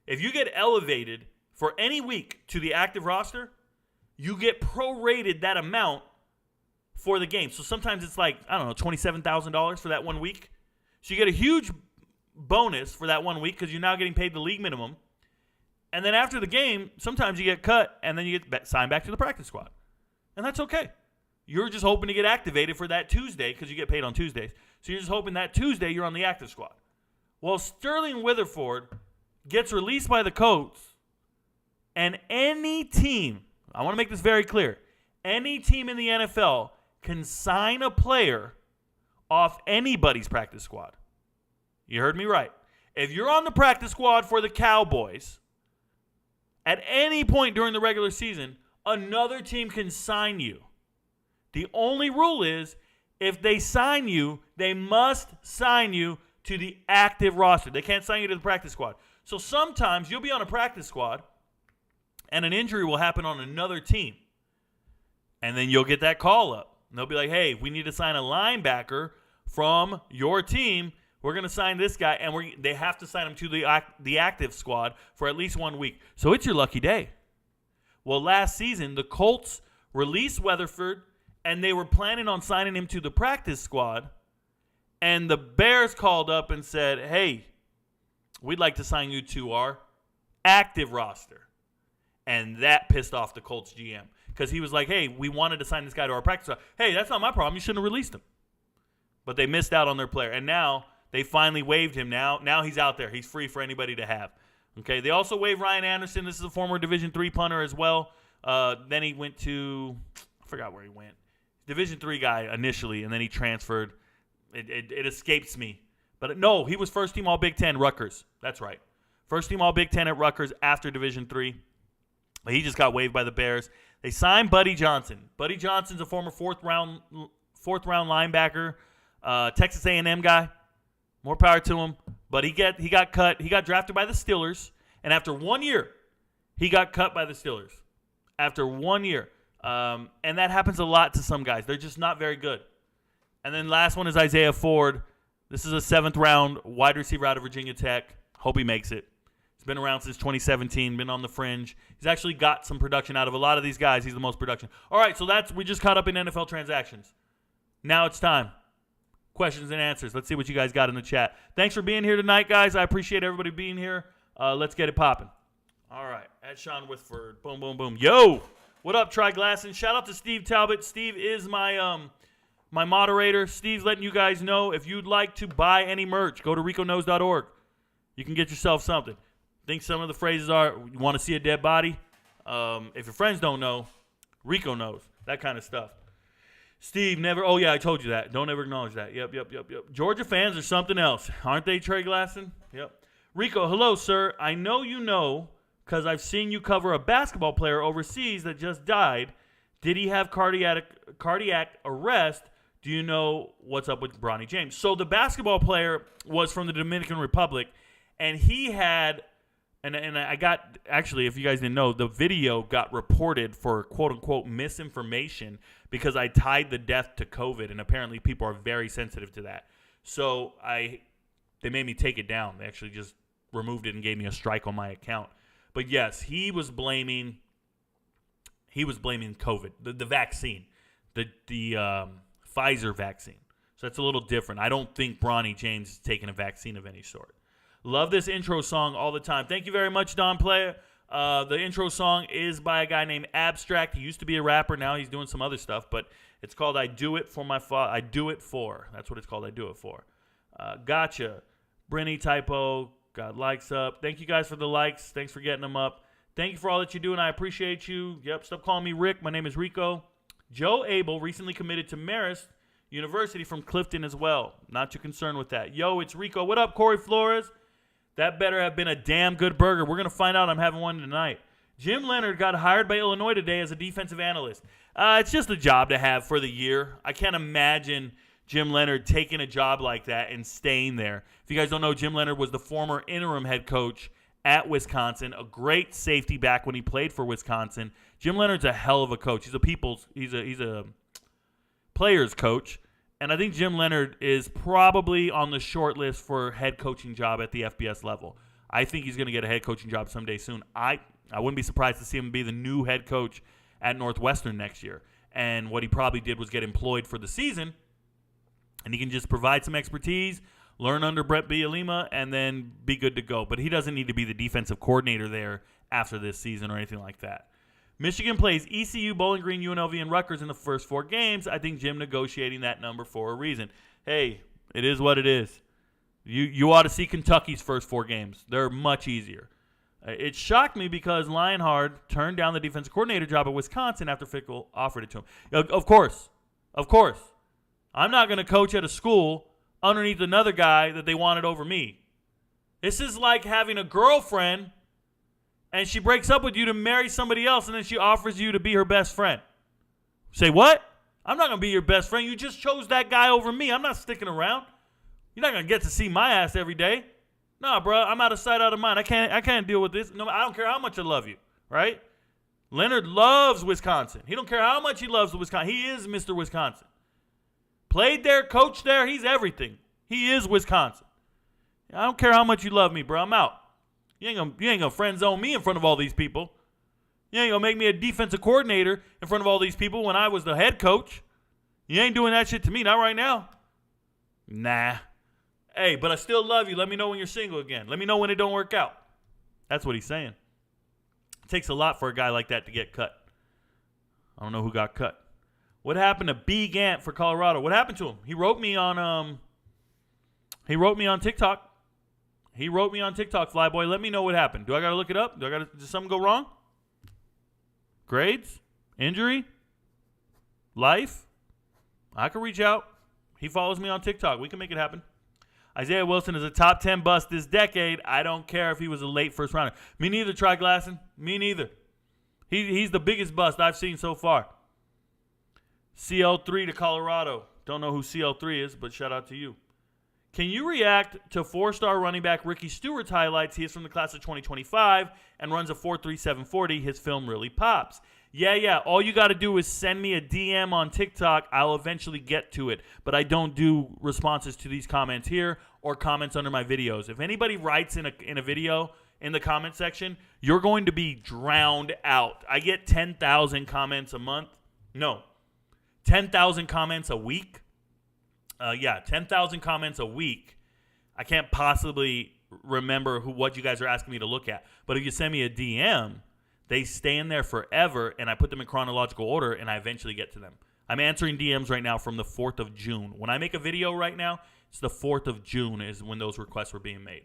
if you get elevated for any week to the active roster, you get prorated that amount for the game. So sometimes it's like, I don't know, $27,000 for that 1 week. So you get a huge bonus for that 1 week because you're now getting paid the league minimum. And then after the game, sometimes you get cut and then you get signed back to the practice squad. And that's okay. You're just hoping to get activated for that Tuesday because you get paid on Tuesdays. So you're just hoping that Tuesday you're on the active squad. Well, Sterling Weatherford gets released by the Colts, and any team, I want to make this very clear, any team in the NFL can sign a player off anybody's practice squad. You heard me right. If you're on the practice squad for the Cowboys, at any point during the regular season, another team can sign you. The only rule is, if they sign you, they must sign you to the active roster. They can't sign you to the practice squad. So sometimes you'll be on a practice squad, and an injury will happen on another team. And then you'll get that call up. And they'll be like, hey, we need to sign a linebacker from your team. We're going to sign this guy, and they have to sign him to the active squad for at least 1 week. So it's your lucky day. Well, last season, the Colts released Weatherford, and they were planning on signing him to the practice squad. And the Bears called up and said, hey, we'd like to sign you to our active roster. And that pissed off the Colts GM because he was like, hey, we wanted to sign this guy to our practice squad. Hey, that's not my problem. You shouldn't have released him. But they missed out on their player. And now they finally waived him. Now he's out there. He's free for anybody to have. Okay, they also waived Ryan Anderson. This is a former Division III punter as well. Then he went to, I forgot where he went. Division III guy initially, and then he transferred. It escapes me. But no, he was first team All Big Ten, Rutgers. That's right. First team All Big Ten at Rutgers after Division III. He just got waived by the Bears. They signed Buddy Johnson. Buddy Johnson's a former fourth round linebacker, Texas A&M guy. More power to him. But he got cut. He got drafted by the Steelers, and after 1 year, he got cut by the Steelers. After 1 year. And that happens a lot to some guys. They're just not very good. And then last one is Isaiah Ford. This is a 7th round wide receiver out of Virginia Tech. Hope he makes it. He's been around since 2017, been on the fringe. He's actually got some production out of a lot of these guys. He's the most production. All right, so we just caught up in NFL transactions. Now it's time. Questions and answers. Let's see what you guys got in the chat. Thanks for being here tonight, guys. I appreciate everybody being here. Let's get it popping. All right, at Sean Whitford. Boom, boom, boom. Yo, what up, Tri Glasson? Shout out to Steve Talbot. Steve is my moderator. Steve's letting you guys know if you'd like to buy any merch, go to ricoknows.org. You can get yourself something. I think some of the phrases are, you want to see a dead body? If your friends don't know, Rico knows. That kind of stuff. Steve, never, oh yeah, I told you that. Don't ever acknowledge that. Yep. Georgia fans are something else. Aren't they, Trey Glasson? Yep. Rico, hello, sir. I know you know because I've seen you cover a basketball player overseas that just died. Did he have cardiac arrest? Do you know what's up with Bronny James? So the basketball player was from the Dominican Republic, and he had, and I got, actually, if you guys didn't know, the video got reported for quote-unquote misinformation because I tied the death to COVID, and apparently people are very sensitive to that. So they made me take it down. They actually just removed it and gave me a strike on my account. But yes, he was blaming COVID, the vaccine, the Pfizer vaccine. So that's a little different. I don't think Bronny James is taking a vaccine of any sort. Love this intro song all the time. Thank you very much, Don Player. The intro song is by a guy named Abstract. He used to be a rapper. Now he's doing some other stuff, but it's called I Do It For My Father. I Do It For. That's what it's called. I Do It For. Gotcha. Brenny Typo got likes up. Thank you guys for the likes. Thanks for getting them up. Thank you for all that you do, and I appreciate you. Yep, stop calling me Rick. My name is Rico. Joe Abel recently committed to Marist University from Clifton as well. Not too concerned with that. Yo, it's Rico. What up, Corey Flores? That better have been a damn good burger. We're going to find out. I'm having one tonight. Jim Leonard got hired by Illinois today as a defensive analyst. It's just a job to have for the year. I can't imagine Jim Leonard taking a job like that and staying there. If you guys don't know, Jim Leonard was the former interim head coach at Wisconsin, a great safety back when he played for Wisconsin. Jim Leonard's a hell of a coach. He's a player's coach. And I think Jim Leonard is probably on the short list for head coaching job at the FBS level. I think he's going to get a head coaching job someday soon. I wouldn't be surprised to see him be the new head coach at Northwestern next year. And what he probably did was get employed for the season, and he can just provide some expertise, learn under Brett Bielema, and then be good to go. But he doesn't need to be the defensive coordinator there after this season or anything like that. Michigan plays ECU, Bowling Green, UNLV, and Rutgers in the first 4 games. I think Jim negotiating that number for a reason. Hey, it is what it is. You ought to see Kentucky's first 4 games. They're much easier. It shocked me because Lionheart turned down the defensive coordinator job at Wisconsin after Fickell offered it to him. Of course. I'm not going to coach at a school underneath another guy that they wanted over me. This is like having a girlfriend and she breaks up with you to marry somebody else, and then she offers you to be her best friend. Say, what? I'm not going to be your best friend. You just chose that guy over me. I'm not sticking around. You're not going to get to see my ass every day. Nah, bro, I'm out of sight, out of mind. I can't deal with this. No, I don't care how much I love you, right? Leonard loves Wisconsin. He don't care how much he loves Wisconsin. He is Mr. Wisconsin. Played there, coached there. He's everything. He is Wisconsin. I don't care how much you love me, bro. I'm out. You ain't gonna friend zone me in front of all these people. You ain't gonna make me a defensive coordinator in front of all these people when I was the head coach. You ain't doing that shit to me, not right now. Nah. Hey, but I still love you. Let me know when you're single again. Let me know when it don't work out. That's what he's saying. It takes a lot for a guy like that to get cut. I don't know who got cut. What happened to B. Gant for Colorado? What happened to him? He wrote me on TikTok. He wrote me on TikTok, Flyboy. Let me know what happened. Do I got to look it up? Did something go wrong? Grades? Injury? Life? I can reach out. He follows me on TikTok. We can make it happen. Isaiah Wilson is a top 10 bust this decade. I don't care if he was a late first rounder. Me neither, Tri Glasson. Me neither. He's the biggest bust I've seen so far. CL3 to Colorado. Don't know who CL3 is, but shout out to you. Can you react to 4-star running back Ricky Stewart's highlights? He is from the class of 2025 and runs a 4.37 40. His film really pops. Yeah. All you got to do is send me a DM on TikTok. I'll eventually get to it. But I don't do responses to these comments here or comments under my videos. If anybody writes in a video in the comment section, you're going to be drowned out. I get 10,000 comments a month. No, 10,000 comments a week. 10,000 comments a week. I can't possibly remember what you guys are asking me to look at. But if you send me a DM, they stay in there forever, and I put them in chronological order, and I eventually get to them. I'm answering DMs right now from the 4th of June. When I make a video right now, it's the 4th of June is when those requests were being made.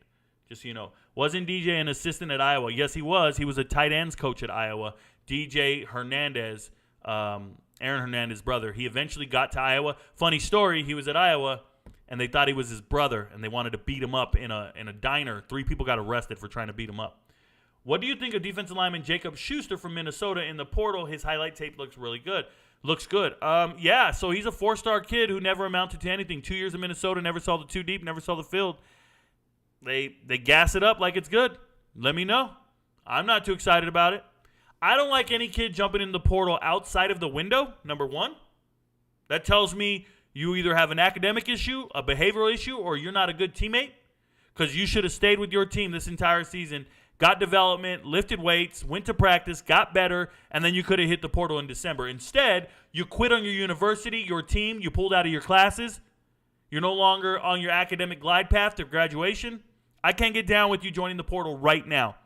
Just so you know. Wasn't DJ an assistant at Iowa? Yes, he was. He was a tight ends coach at Iowa. DJ Hernandez, Aaron Hernandez's brother. He eventually got to Iowa. Funny story, he was at Iowa, and they thought he was his brother, and they wanted to beat him up in a diner. 3 people got arrested for trying to beat him up. What do you think of defensive lineman Jacob Schuster from Minnesota in the portal? His highlight tape looks really good. Looks good. So he's a 4-star kid who never amounted to anything. 2 years in Minnesota, never saw the 2 deep, never saw the field. They gas it up like it's good. Let me know. I'm not too excited about it. I don't like any kid jumping in the portal outside of the window, number one. That tells me you either have an academic issue, a behavioral issue, or you're not a good teammate because you should have stayed with your team this entire season, got development, lifted weights, went to practice, got better, and then you could have hit the portal in December. Instead, you quit on your university, your team, you pulled out of your classes. You're no longer on your academic glide path to graduation. I can't get down with you joining the portal right now.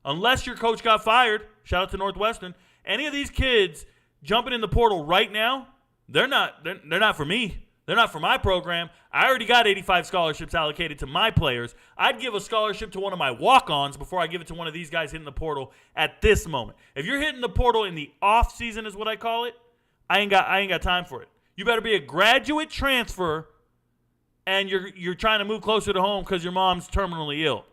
Unless your coach got fired, shout out to Northwestern, any of these kids jumping in the portal right now, they're not for me. They're not for my program. I already got 85 scholarships allocated to my players. I'd give a scholarship to one of my walk-ons before I give it to one of these guys hitting the portal at this moment. If you're hitting the portal in the off season is what I call it, I ain't got time for it. You better be a graduate transfer and you're trying to move closer to home because your mom's terminally ill.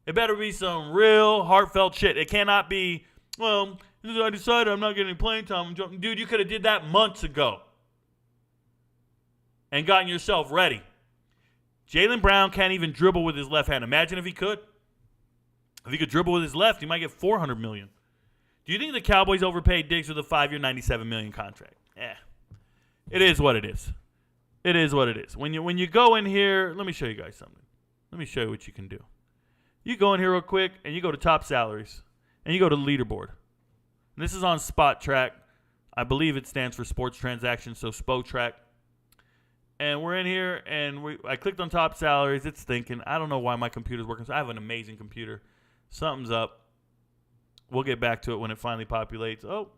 It better be some real heartfelt shit. It cannot be, well, I decided I'm not getting playing time. Dude, you could have did that months ago and gotten yourself ready. Jaylen Brown can't even dribble with his left hand. Imagine if he could. If he could dribble with his left, he might get $400 million. Do you think the Cowboys overpaid Diggs with a 5-year, $97 million contract? It is what it is. It is what it is. When you go in here, let me show you guys something. Let me show you what you can do. You go in here real quick, and you go to top salaries, and you go to leaderboard. And this is on Spot Track. I believe it stands for sports transactions, so SPO Track. And we're in here, and I clicked on top salaries. It's thinking. I don't know why my computer's working. So I have an amazing computer. Something's up. We'll get back to it when it finally populates. Oh,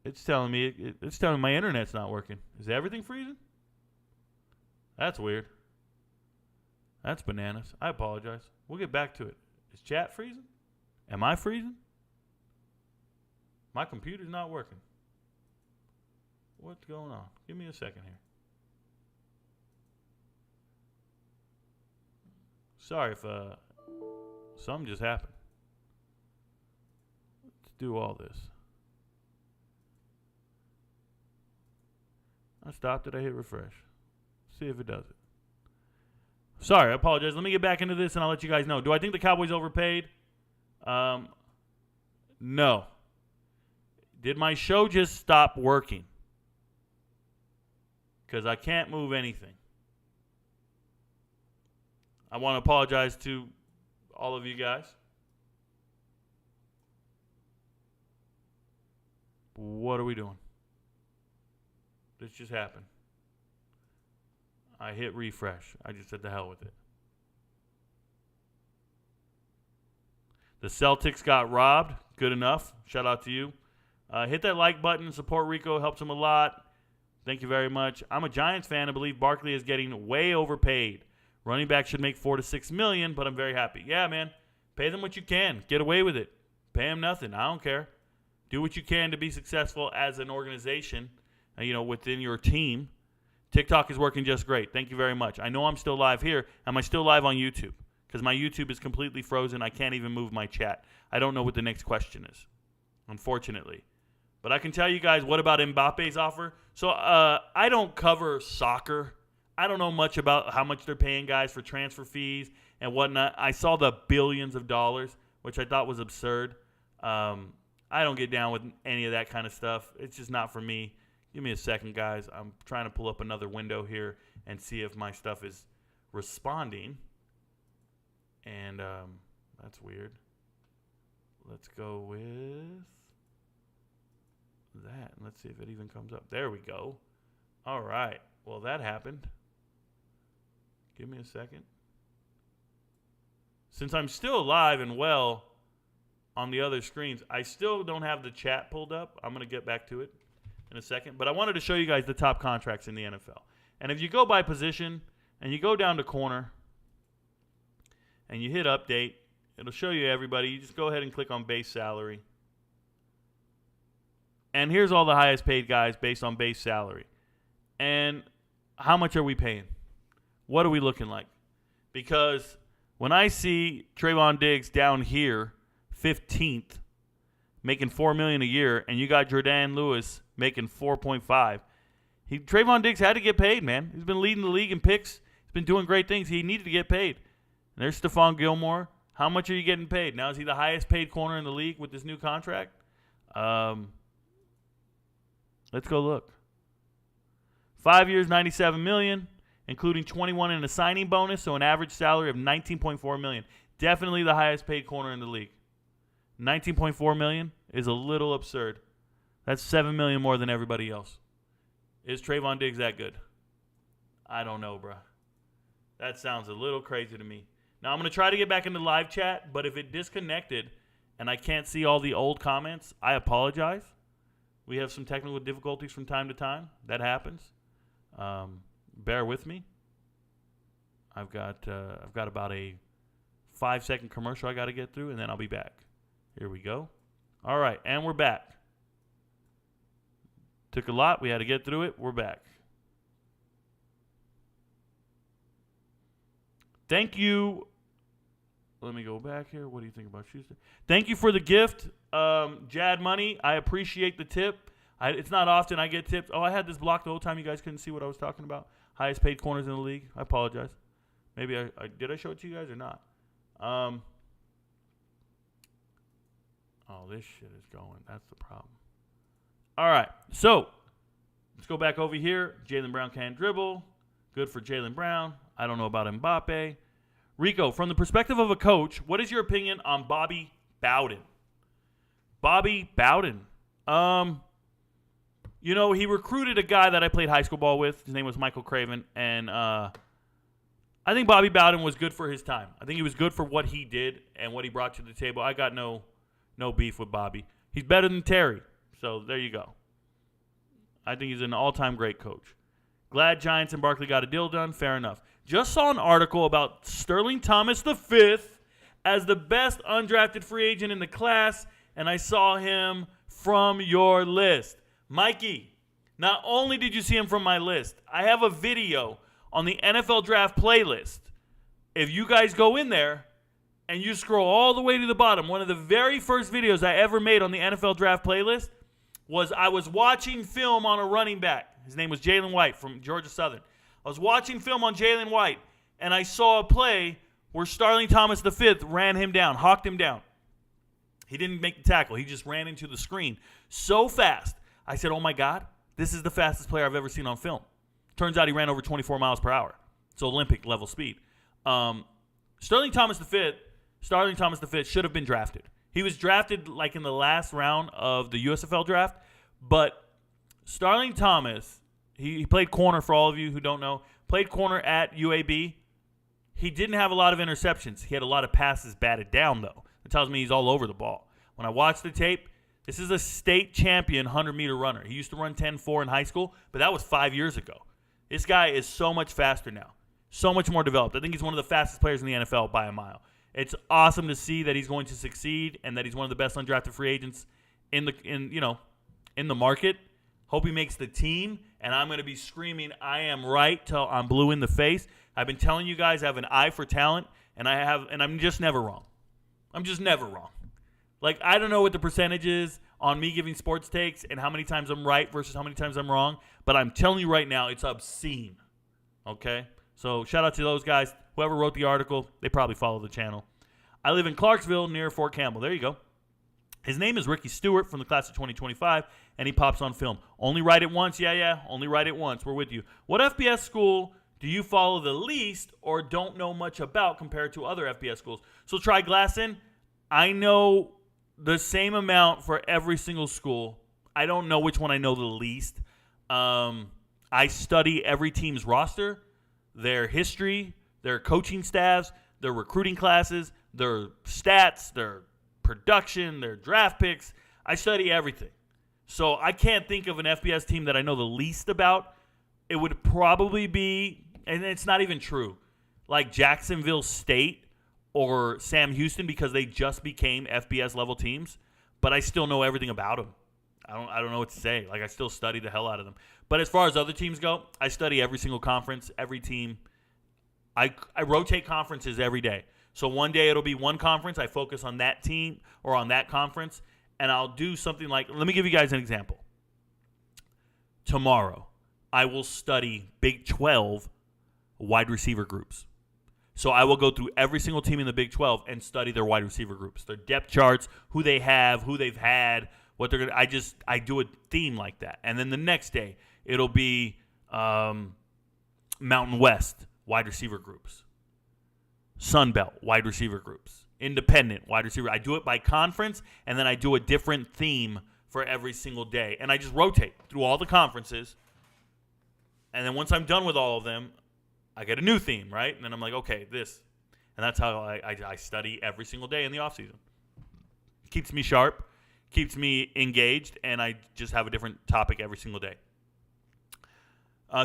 it's telling me my internet's not working. Is everything freezing? That's weird. That's bananas. I apologize. We'll get back to it. Is chat freezing? Am I freezing? My computer's not working. What's going on? Give me a second here. Sorry if something just happened. Let's do all this. I stopped it. I hit refresh. See if it does it. Sorry, I apologize. Let me get back into this, and I'll let you guys know. Do I think the Cowboys overpaid? No. Did my show just stop working? Because I can't move anything. I want to apologize to all of you guys. What are we doing? This just happened. I hit refresh. I just said the hell with it. The Celtics got robbed. Good enough. Shout out to you. Hit that like button. Support Rico. Helps him a lot. Thank you very much. I'm a Giants fan and believe Barkley is getting way overpaid. Running back should make $4 to $6 million, but I'm very happy. Yeah, man. Pay them what you can. Get away with it. Pay them nothing. I don't care. Do what you can to be successful as an organization, within your team. TikTok is working just great. Thank you very much. I know I'm still live here. Am I still live on YouTube? Because my YouTube is completely frozen. I can't even move my chat. I don't know what the next question is, unfortunately. But I can tell you guys, what about Mbappe's offer? So I don't cover soccer. I don't know much about how much they're paying guys for transfer fees and whatnot. I saw the billions of dollars, which I thought was absurd. I don't get down with any of that kind of stuff. It's just not for me. Give me a second, guys. I'm trying to pull up another window here and see if my stuff is responding. And that's weird. Let's go with that. Let's see if it even comes up. There we go. All right. Well, that happened. Give me a second. Since I'm still alive and well on the other screens, I still don't have the chat pulled up. I'm going to get back to it in a second. But I wanted to show you guys the top contracts in the NFL. And if you go by position and you go down to corner and you hit update, it'll show you everybody. You just go ahead and click on base salary. And here's all the highest paid guys based on base salary. And how much are we paying? What are we looking like? Because when I see Trayvon Diggs down here, 15th, making $4 million a year, and you got Jordan Lewis making 4.5, Trayvon Diggs had to get paid, man. He's been leading the league in picks. He's been doing great things. He needed to get paid. And there's Stephon Gilmore. How much are you getting paid? Now, is he the highest paid corner in the league with this new contract? Let's go look. 5 years, $97 million, including $21 in a signing bonus, so an average salary of $19.4 million. Definitely the highest paid corner in the league. $19.4 million is a little absurd. That's $7 million more than everybody else. Is Trayvon Diggs that good? I don't know, bro. That sounds a little crazy to me. Now, I'm going to try to get back into live chat, but if it disconnected and I can't see all the old comments, I apologize. We have some technical difficulties from time to time. That happens. Bear with me. I've got about a 5-second commercial I got to get through, and then I'll be back. Here we go. All right, and we're back. Took a lot. We had to get through it. We're back. Thank you. Let me go back here. What do you think about Schuster? Thank you for the gift, Jad Money. I appreciate the tip. It's not often I get tips. Oh, I had this blocked the whole time. You guys couldn't see what I was talking about. Highest paid corners in the league. I apologize. Maybe did I show it to you guys or not? Oh, this shit is going. That's the problem. All right, so let's go back over here. Jaylen Brown can't dribble. Good for Jaylen Brown. I don't know about Mbappe. Rico, from the perspective of a coach, what is your opinion on Bobby Bowden? Bobby Bowden. He recruited a guy that I played high school ball with. His name was Michael Craven. And I think Bobby Bowden was good for his time. I think he was good for what he did and what he brought to the table. I got no beef with Bobby. He's better than Terry. So there you go. I think he's an all-time great coach. Glad Giants and Barkley got a deal done. Fair enough. Just saw an article about Sterling Thomas V as the best undrafted free agent in the class, and I saw him from your list. Mikey, not only did you see him from my list, I have a video on the NFL Draft playlist. If you guys go in there and you scroll all the way to the bottom, one of the very first videos I ever made on the NFL Draft playlist was I was watching film on a running back. His name was Jalen White from Georgia Southern. I was watching film on Jalen White, and I saw a play where Sterling Thomas V ran him down, hawked him down. He didn't make the tackle. He just ran into the screen so fast. I said, oh, my God, this is the fastest player I've ever seen on film. Turns out he ran over 24 miles per hour. It's Olympic-level speed. Starling Thomas V should have been drafted. He was drafted like in the last round of the USFL draft, but Starling Thomas, he played corner for all of you who don't know, played corner at UAB. He didn't have a lot of interceptions. He had a lot of passes batted down, though. That tells me he's all over the ball. When I watched the tape, this is a state champion 100-meter runner. He used to run 10.4 in high school, but that was 5 years ago. This guy is so much faster now, so much more developed. I think he's one of the fastest players in the NFL by a mile. It's awesome to see that he's going to succeed and that he's one of the best undrafted free agents in the market. Hope he makes the team, and I'm going to be screaming, I am right, till I'm blue in the face. I've been telling you guys I have an eye for talent, and I'm just never wrong. I'm just never wrong. Like, I don't know what the percentage is on me giving sports takes and how many times I'm right versus how many times I'm wrong, but I'm telling you right now, it's obscene. Okay? So shout out to those guys. Whoever wrote the article, they probably follow the channel. I live in Clarksville near Fort Campbell. There you go. His name is Ricky Stewart from the class of 2025, and he pops on film. Only write it once. Yeah. Only write it once. We're with you. What FBS school do you follow the least or don't know much about compared to other FBS schools? So try Glasson. I know the same amount for every single school. I don't know which one I know the least. I study every team's roster, their history, their coaching staffs, their recruiting classes, their stats, their production, their draft picks. I study everything. So I can't think of an FBS team that I know the least about. It would probably be, and it's not even true, like Jacksonville State or Sam Houston, because they just became FBS level teams, but I still know everything about them. I don't know what to say. Like, I still study the hell out of them. But as far as other teams go, I study every single conference, every team. I rotate conferences every day. So one day it'll be one conference. I focus on that team or on that conference, and I'll do something like, let me give you guys an example. Tomorrow, I will study Big 12 wide receiver groups. So I will go through every single team in the Big 12 and study their wide receiver groups, their depth charts, who they have, who they've had, what they're going to. I do a theme like that. And then the next day, it'll be Mountain West wide receiver groups, Sun Belt wide receiver groups, Independent wide receiver. I do it by conference, and then I do a different theme for every single day. And I just rotate through all the conferences. And then once I'm done with all of them, I get a new theme, right? And then I'm like, okay, this. And that's how I study every single day in the offseason. Keeps me sharp, keeps me engaged, and I just have a different topic every single day.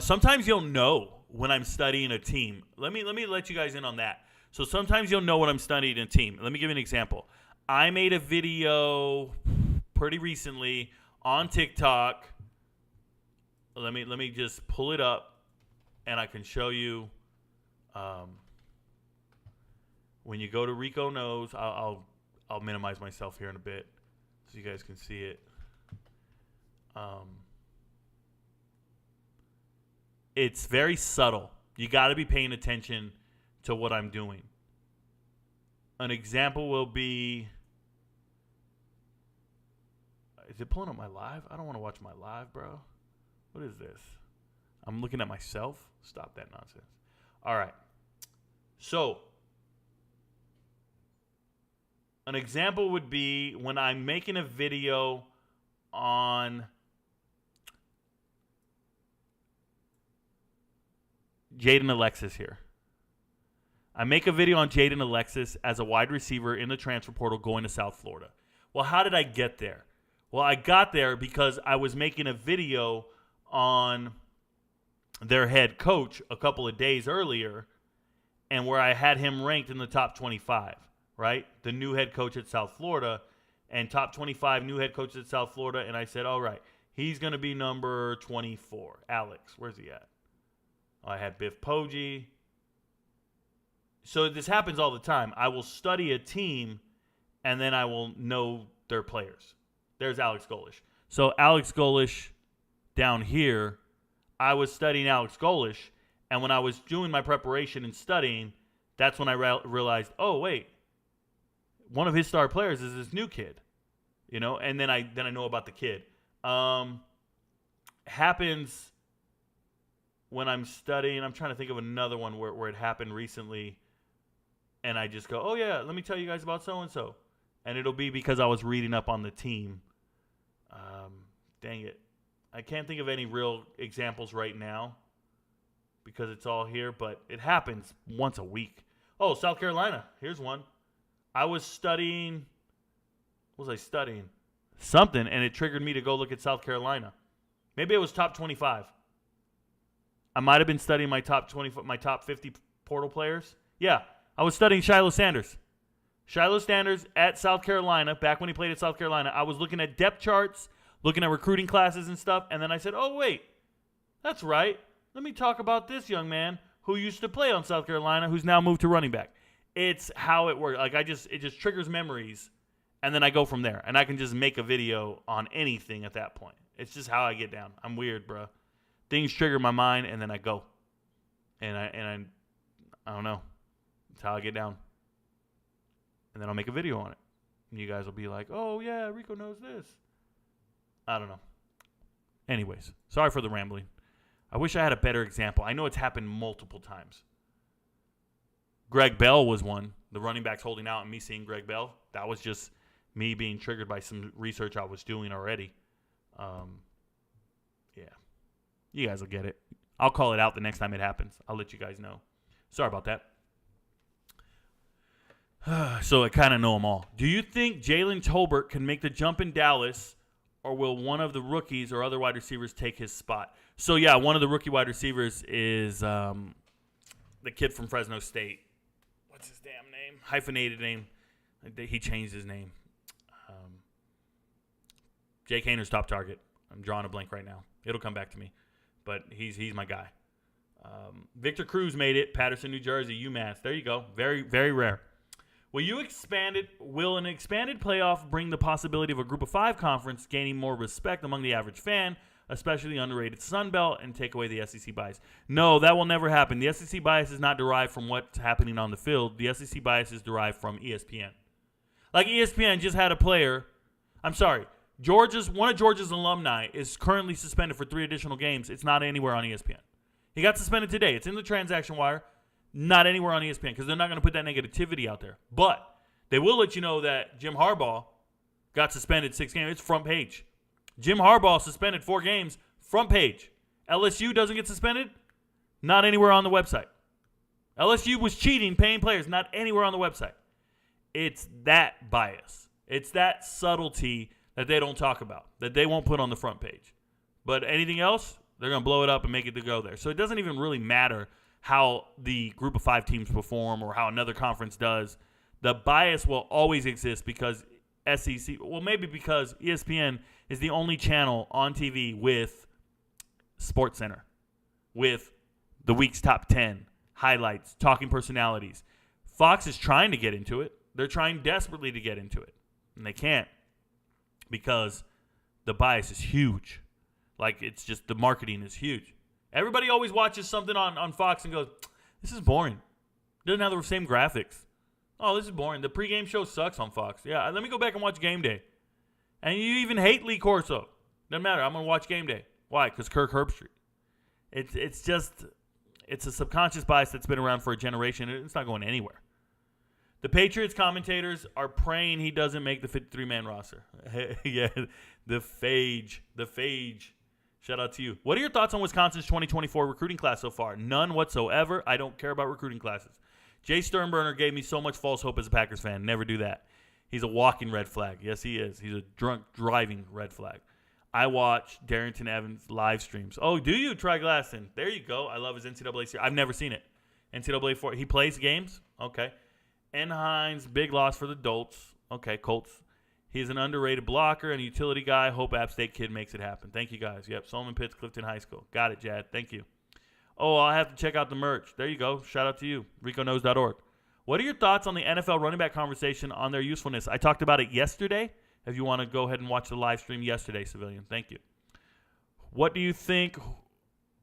Sometimes you'll know when I'm studying a team. Let me let you guys in on that. So sometimes you'll know when I'm studying a team. Let me give you an example. I made a video pretty recently on TikTok. Let me just pull it up. And I can show you when you go to Rico Knows. I'll minimize myself here in a bit so you guys can see it. It's very subtle. You got to be paying attention to what I'm doing. An example will be, is it pulling up my live? I don't want to watch my live, bro. What is this? I'm looking at myself. Stop that nonsense. All right. So, an example would be when I'm making a video on Jaden Alexis here. I make a video on Jaden Alexis as a wide receiver in the transfer portal going to South Florida. Well, how did I get there? Well, I got there because I was making a video on their head coach a couple of days earlier, and where I had him ranked in the top 25, right? The new head coach at South Florida, and top 25 new head coach at South Florida, and I said, all right, he's going to be number 24. Alex, where's he at? Oh, I had Biff Poggi. So this happens all the time. I will study a team, and then I will know their players. There's Alex Golish. So Alex Golish down here, I was studying Alex Golish, and when I was doing my preparation and studying, that's when I realized, oh, wait, one of his star players is this new kid, and then I know about the kid. Happens when I'm studying. I'm trying to think of another one where it happened recently. and I just go, oh, yeah, let me tell you guys about so-and-so. And it'll be because I was reading up on the team. Dang it. I can't think of any real examples right now because it's all here, but it happens once a week. Oh, South Carolina. Here's one. I was studying. What was I studying? Something, and it triggered me to go look at South Carolina. Maybe it was top 25. I might have been studying my top 50 portal players. Yeah, I was studying Shiloh Sanders. Shiloh Sanders at South Carolina, back when he played at South Carolina. I was looking at depth charts, looking at recruiting classes and stuff, and then I said, oh, wait, that's right. Let me talk about this young man who used to play on South Carolina, who's now moved to running back. It's how it works. Like, it just triggers memories, and then I go from there. And I can just make a video on anything at that point. It's just how I get down. I'm weird, bro. Things trigger my mind, and then I go. And I don't know. It's how I get down. And then I'll make a video on it. And you guys will be like, oh, yeah, Rico knows this. I don't know. Anyways, sorry for the rambling. I wish I had a better example. I know it's happened multiple times. Greg Bell was one. The running backs holding out and me seeing Greg Bell. That was just me being triggered by some research I was doing already. Yeah. You guys will get it. I'll call it out the next time it happens. I'll let you guys know. Sorry about that. So I kind of know them all. Do you think Jalen Tolbert can make the jump in Dallas, or will one of the rookies or other wide receivers take his spot? So, yeah, one of the rookie wide receivers is the kid from Fresno State. What's his damn name? Hyphenated name. He changed his name. Jake Hayner's top target. I'm drawing a blank right now. It'll come back to me. But he's my guy. Victor Cruz made it. Patterson, New Jersey, UMass. There you go. Very, very rare. Will an expanded playoff bring the possibility of a Group of 5 conference gaining more respect among the average fan, especially the underrated Sun Belt, and take away the SEC bias? No, that will never happen. The SEC bias is not derived from what's happening on the field. The SEC bias is derived from ESPN. Like ESPN just had a player. I'm sorry. One of Georgia's alumni is currently suspended for 3 additional games. It's not anywhere on ESPN. He got suspended today. It's in the transaction wire. Not anywhere on ESPN because they're not going to put that negativity out there. But they will let you know that Jim Harbaugh got suspended 6 games. It's front page. Jim Harbaugh suspended 4 games, front page. LSU doesn't get suspended, not anywhere on the website. LSU was cheating, paying players, not anywhere on the website. It's that bias. It's that subtlety that they don't talk about, that they won't put on the front page. But anything else, they're going to blow it up and make it to go there. So it doesn't even really matter how the Group of 5 teams perform or how another conference does. The bias will always exist because SEC, well, maybe because ESPN is the only channel on TV with SportsCenter, with the week's top 10, highlights, talking personalities. Fox is trying to get into it. They're trying desperately to get into it, and they can't because the bias is huge. Like, it's just the marketing is huge. Everybody always watches something on Fox and goes, this is boring. Doesn't have the same graphics. Oh, this is boring. The pregame show sucks on Fox. Yeah, let me go back and watch Game Day. And you even hate Lee Corso. Doesn't matter. I'm going to watch Game Day. Why? Because Kirk Herbstreit. It's a subconscious bias that's been around for a generation. It's not going anywhere. The Patriots commentators are praying he doesn't make the 53-man roster. Yeah, the Phage. Shout out to you. What are your thoughts on Wisconsin's 2024 recruiting class so far? None whatsoever. I don't care about recruiting classes. Jay Sternberger gave me so much false hope as a Packers fan. Never do that. He's a walking red flag. Yes, he is. He's a drunk driving red flag. I watch Darrington Evans live streams. Oh, do you? Try Glasson. There you go. I love his NCAA series. I've never seen it. NCAA 4. He plays games? Okay. N. Hines, big loss for the Dolts. Okay, Colts. He's an underrated blocker and a utility guy. Hope App State kid makes it happen. Thank you, guys. Yep, Solomon Pitts, Clifton High School. Got it, Jad. Thank you. Oh, I'll have to check out the merch. There you go. Shout out to you. RicoKnows.org. What are your thoughts on the NFL running back conversation on their usefulness? I talked about it yesterday. If you want to go ahead and watch the live stream yesterday, Civilian. Thank you. What do you think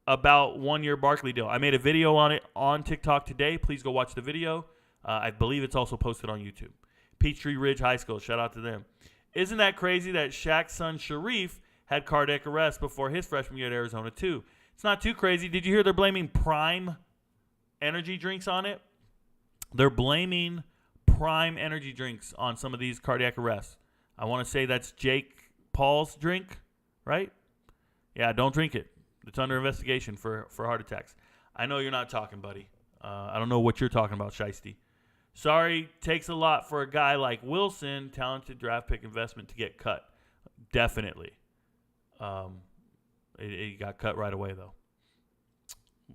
about one-year Barkley deal? I made a video on it on TikTok today. Please go watch the video. I believe it's also posted on YouTube. Peachtree Ridge High School. Shout out to them. Isn't that crazy that Shaq's son Sharif had cardiac arrest before his freshman year at Arizona too? It's not too crazy. Did you hear they're blaming Prime energy drinks on it? They're blaming Prime energy drinks on some of these cardiac arrests. I want to say that's Jake Paul's drink, right? Yeah, don't drink it. It's under investigation for heart attacks. I know you're not talking, buddy. I don't know what you're talking about, Shiesty. Sorry, takes a lot for a guy like Wilson, talented draft pick investment, to get cut. Definitely. It got cut right away, though.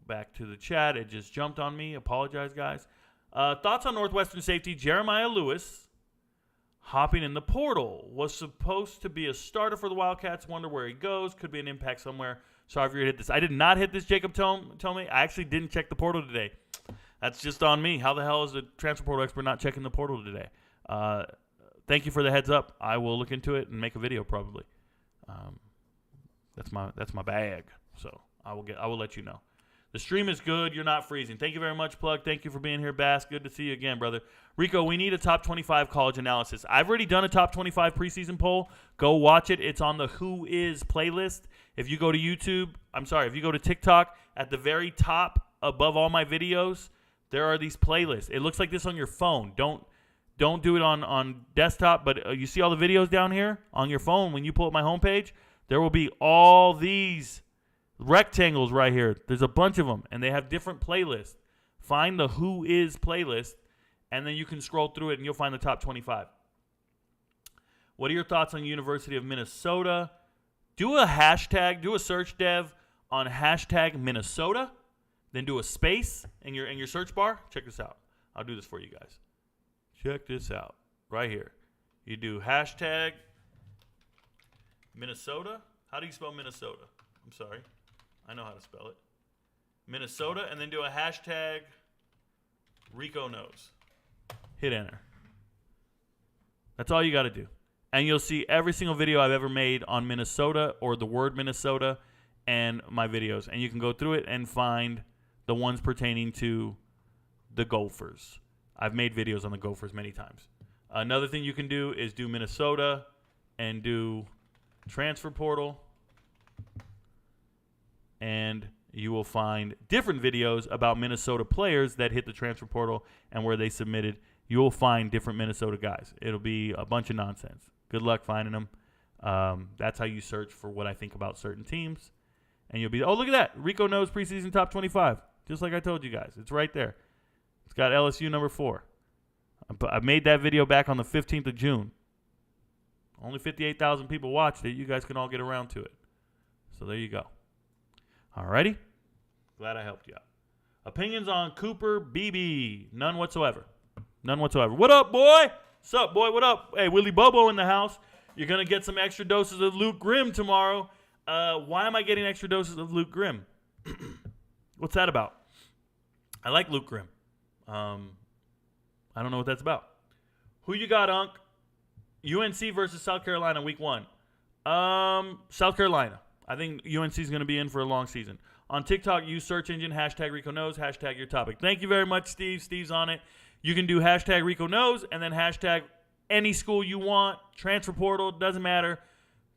Back to the chat. It just jumped on me. Apologize, guys. Thoughts on Northwestern safety Jeremiah Lewis hopping in the portal? Was supposed to be a starter for the Wildcats. Wonder where he goes. Could be an impact somewhere. Sorry if you hit this. I did not hit this, Jacob told me. I actually didn't check the portal today. That's just on me. How the hell is a transfer portal expert not checking the portal today? Thank you for the heads up. I will look into it and make a video probably. That's my bag. So I will let you know. The stream is good. You're not freezing. Thank you very much, Plug. Thank you for being here, Bass. Good to see you again, brother. Rico, we need a top 25 college analysis. I've already done a top 25 preseason poll. Go watch it. It's on the Who Is playlist. If you go to if you go to TikTok, at the very top above all my videos, there are these playlists. It looks like this on your phone. Don't do it on desktop, but you see all the videos down here on your phone. When you pull up my homepage, there will be all these rectangles right here. There's a bunch of them, and they have different playlists. Find the Who Is playlist, and then you can scroll through it, and you'll find the top 25. What are your thoughts on University of Minnesota? Do a hashtag, do a search, Dev, on hashtag Minnesota, then do a space in your search bar. Check this out. I'll do this for you guys. Check this out right here. You do hashtag Minnesota. How do you spell Minnesota? I'm sorry. I know how to spell it. Minnesota, and then do a hashtag Rico Knows. Hit enter. That's all you got to do. And you'll see every single video I've ever made on Minnesota or the word Minnesota and my videos. And you can go through it and find the ones pertaining to the Gophers. I've made videos on the Gophers many times. Another thing you can do is do Minnesota and do transfer portal. And you will find different videos about Minnesota players that hit the transfer portal and where they submitted. You will find different Minnesota guys. It'll be a bunch of nonsense. Good luck finding them. That's how you search for what I think about certain teams. And you'll be, oh, look at that. Rico Knows preseason top 25. Just like I told you guys. It's right there. It's got LSU number 4. I made that video back on the 15th of June. Only 58,000 people watched it. You guys can all get around to it. So there you go. Alrighty? Glad I helped you out. Opinions on Cooper BB? None whatsoever. None whatsoever. What up, boy? What's up, boy? What up? Hey, Willie Bobo in the house. You're going to get some extra doses of Luke Grimm tomorrow. Why am I getting extra doses of Luke Grimm? What's that about? I like Luke Grimm. I don't know what that's about. Who you got, Unc? UNC versus South Carolina week 1. South Carolina. I think UNC is going to be in for a long season. On TikTok, use search engine, hashtag Rico Knows, hashtag your topic. Thank you very much, Steve. Steve's on it. You can do hashtag Rico Knows and then hashtag any school you want, transfer portal, doesn't matter.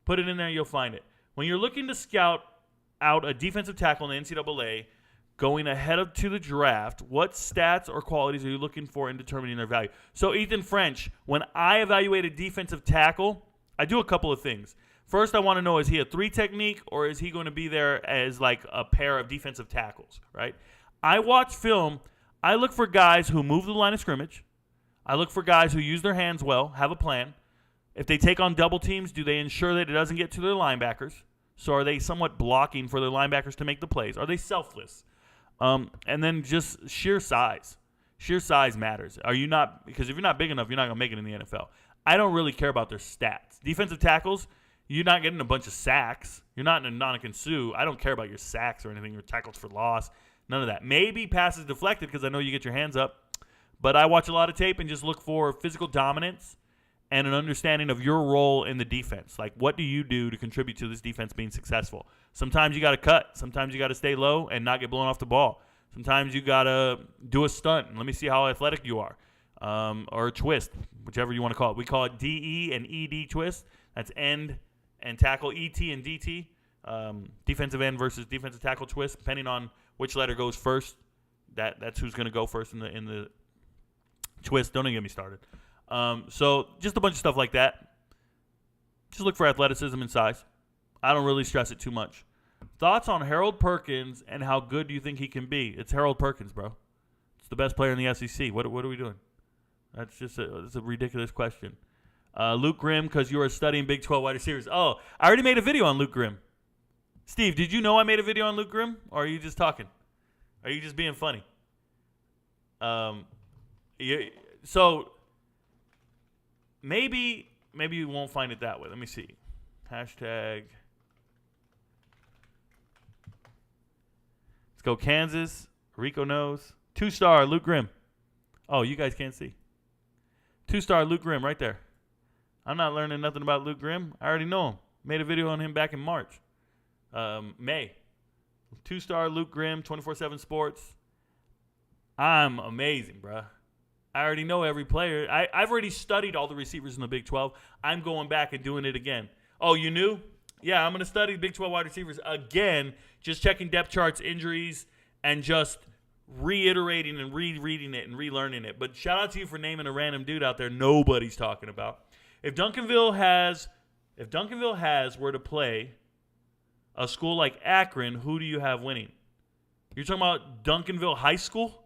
Put it in there, you'll find it. When you're looking to scout out a defensive tackle in the NCAA going ahead to the draft, what stats or qualities are you looking for in determining their value? So, Ethan French, when I evaluate a defensive tackle, I do a couple of things. First, I want to know, is he a 3 technique or is he going to be there as like a pair of defensive tackles, right? I watch film. I look for guys who move the line of scrimmage. I look for guys who use their hands well, have a plan. If they take on double teams, do they ensure that it doesn't get to their linebackers? So are they somewhat blocking for their linebackers to make the plays? Are they selfless? And then just sheer size. Sheer size matters. Are you not? Because if you're not big enough, you're not going to make it in the NFL. I don't really care about their stats. Defensive tackles, you're not getting a bunch of sacks. You're not in a non-consue. I don't care about your sacks or anything, your tackles for loss. None of that. Maybe passes deflected because I know you get your hands up. But I watch a lot of tape and just look for physical dominance and an understanding of your role in the defense. Like, what do you do to contribute to this defense being successful? Sometimes you got to cut. Sometimes you got to stay low and not get blown off the ball. Sometimes you got to do a stunt. Let me see how athletic you are. Or a twist, whichever you want to call it. We call it DE and ED twist. That's end and tackle, ET and DT. Defensive end versus defensive tackle twist, depending on which letter goes first. That's who's going to go first in Twist, don't even get me started. So just a bunch of stuff like that. Just look for athleticism and size. I don't really stress it too much. Thoughts on Harold Perkins and how good do you think he can be? It's Harold Perkins, bro. It's the best player in the SEC. What are we doing? That's a ridiculous question. Luke Grimm, because you are studying Big 12 wide receivers. Oh, I already made a video on Luke Grimm. Steve, did you know I made a video on Luke Grimm? Or are you just talking? Are you just being funny? So maybe you won't find it that way. Let me see. Hashtag. Let's go Kansas. Rico Knows. 2-star Luke Grimm. Oh, you guys can't see. 2-star Luke Grimm right there. I'm not learning nothing about Luke Grimm. I already know him. Made a video on him back in March. May. 2-star Luke Grimm, 24/7 Sports. I'm amazing, bruh. I already know every player. I've already studied all the receivers in the Big 12. I'm going back and doing it again. Oh, you knew? Yeah, I'm going to study Big 12 wide receivers again, just checking depth charts, injuries, and just reiterating and rereading it and relearning it. But shout out to you for naming a random dude out there nobody's talking about. If Duncanville were to play a school like Akron, who do you have winning? You're talking about Duncanville High School?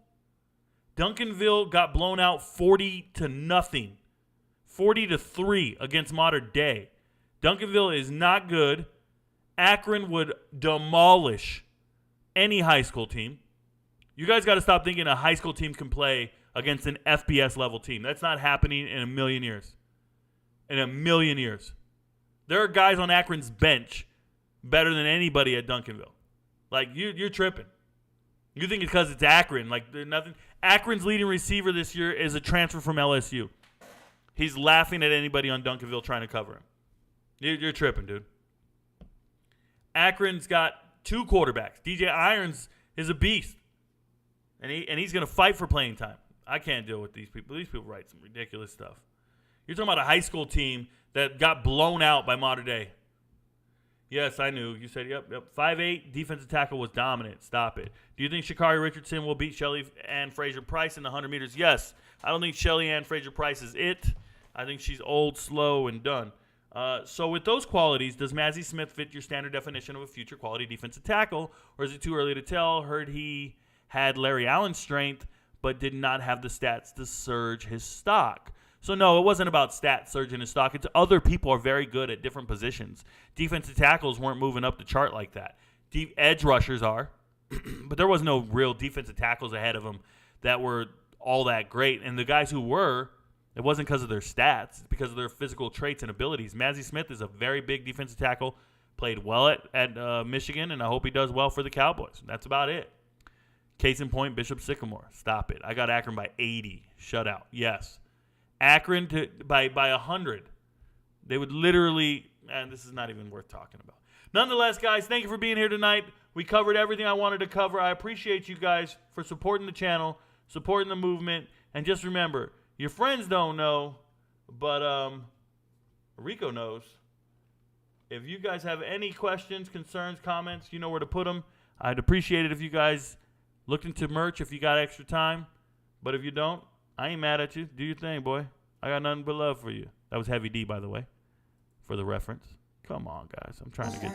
Duncanville got blown out 40-0, 40-3 against Modern Day. Duncanville is not good. Akron would demolish any high school team. You guys got to stop thinking a high school team can play against an FBS level team. That's not happening in a million years. In a million years. There are guys on Akron's bench better than anybody at Duncanville. Like, you're tripping. You think it's because it's Akron. Like, there's nothing. Akron's leading receiver this year is a transfer from LSU. He's laughing at anybody on Duncanville trying to cover him. You're tripping, dude. Akron's got 2 quarterbacks. DJ Irons is a beast. And he's going to fight for playing time. I can't deal with these people. These people write some ridiculous stuff. You're talking about a high school team that got blown out by Modern Day. Yes, I knew. You said, yep. 5'8", defensive tackle was dominant. Stop it. Do you think Sha'Carri Richardson will beat Shelly Ann Fraser-Price in the 100 meters? Yes. I don't think Shelly Ann Fraser-Price is it. I think she's old, slow, and done. So with those qualities, does Mazi Smith fit your standard definition of a future quality defensive tackle, or is it too early to tell? Heard he had Larry Allen's strength, but did not have the stats to surge his stock. So no, it wasn't about stats surging his stock. It's other people are very good at different positions. Defensive tackles weren't moving up the chart like that. Edge rushers are, but there was no real defensive tackles ahead of them that were all that great. And the guys who were, it wasn't because of their stats. It's because of their physical traits and abilities. Mazi Smith is a very big defensive tackle, played well at Michigan, and I hope he does well for the Cowboys. That's about it. Case in point, Bishop Sycamore. Stop it. I got Akron by 80. Shutout. Yes. Akron by 100. They would literally, and this is not even worth talking about. Nonetheless, guys, thank you for being here tonight. We covered everything I wanted to cover. I appreciate you guys for supporting the channel, supporting the movement, and just remember, your friends don't know, but Rico knows. If you guys have any questions, concerns, comments, you know where to put them. I'd appreciate it if you guys looked into merch if you got extra time. But if you don't, I ain't mad at you. Do your thing, boy. I got nothing but love for you. That was Heavy D, by the way, for the reference. Come on, guys. I'm trying to get...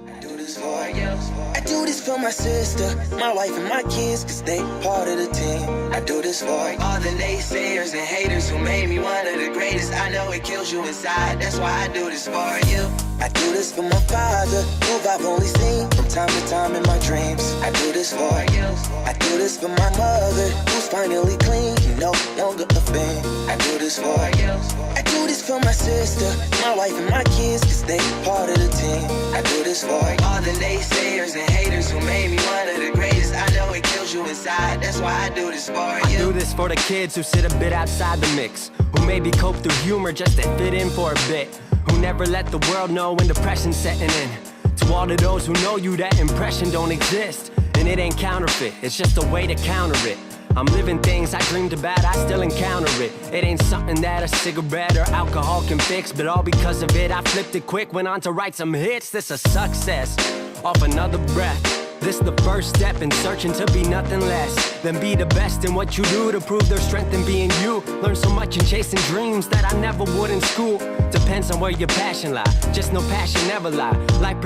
I do this for you. I do this for my sister, my wife, and my kids, cause they part of the team. I do this for all the naysayers and haters who made me one of the greatest. I know it kills you inside, that's why I do this for you. I do this for my father, who I've only seen from time to time in my dreams. I do this for you. I do this for my mother, who's finally clean, no longer a fan. I do this for you. I do this for my sister, my wife, and my kids, cause they part of the team. I do this for all the naysayers and haters who made me one of the greatest. I know it kills you inside, that's why I do this for you. I do this for the kids who sit a bit outside the mix, who maybe cope through humor just to fit in for a bit, who never let the world know when depression's setting in. To all of those who know you, that impression don't exist, and it ain't counterfeit, it's just a way to counter it. I'm living things I dreamed about, I still encounter it. It ain't something that a cigarette or alcohol can fix, but all because of it, I flipped it quick, went on to write some hits. This a success, off another breath. This the first step in searching to be nothing less than be the best in what you do to prove their strength in being you. Learn so much in chasing dreams that I never would in school. Depends on where your passion lie. Just know passion never lie. Like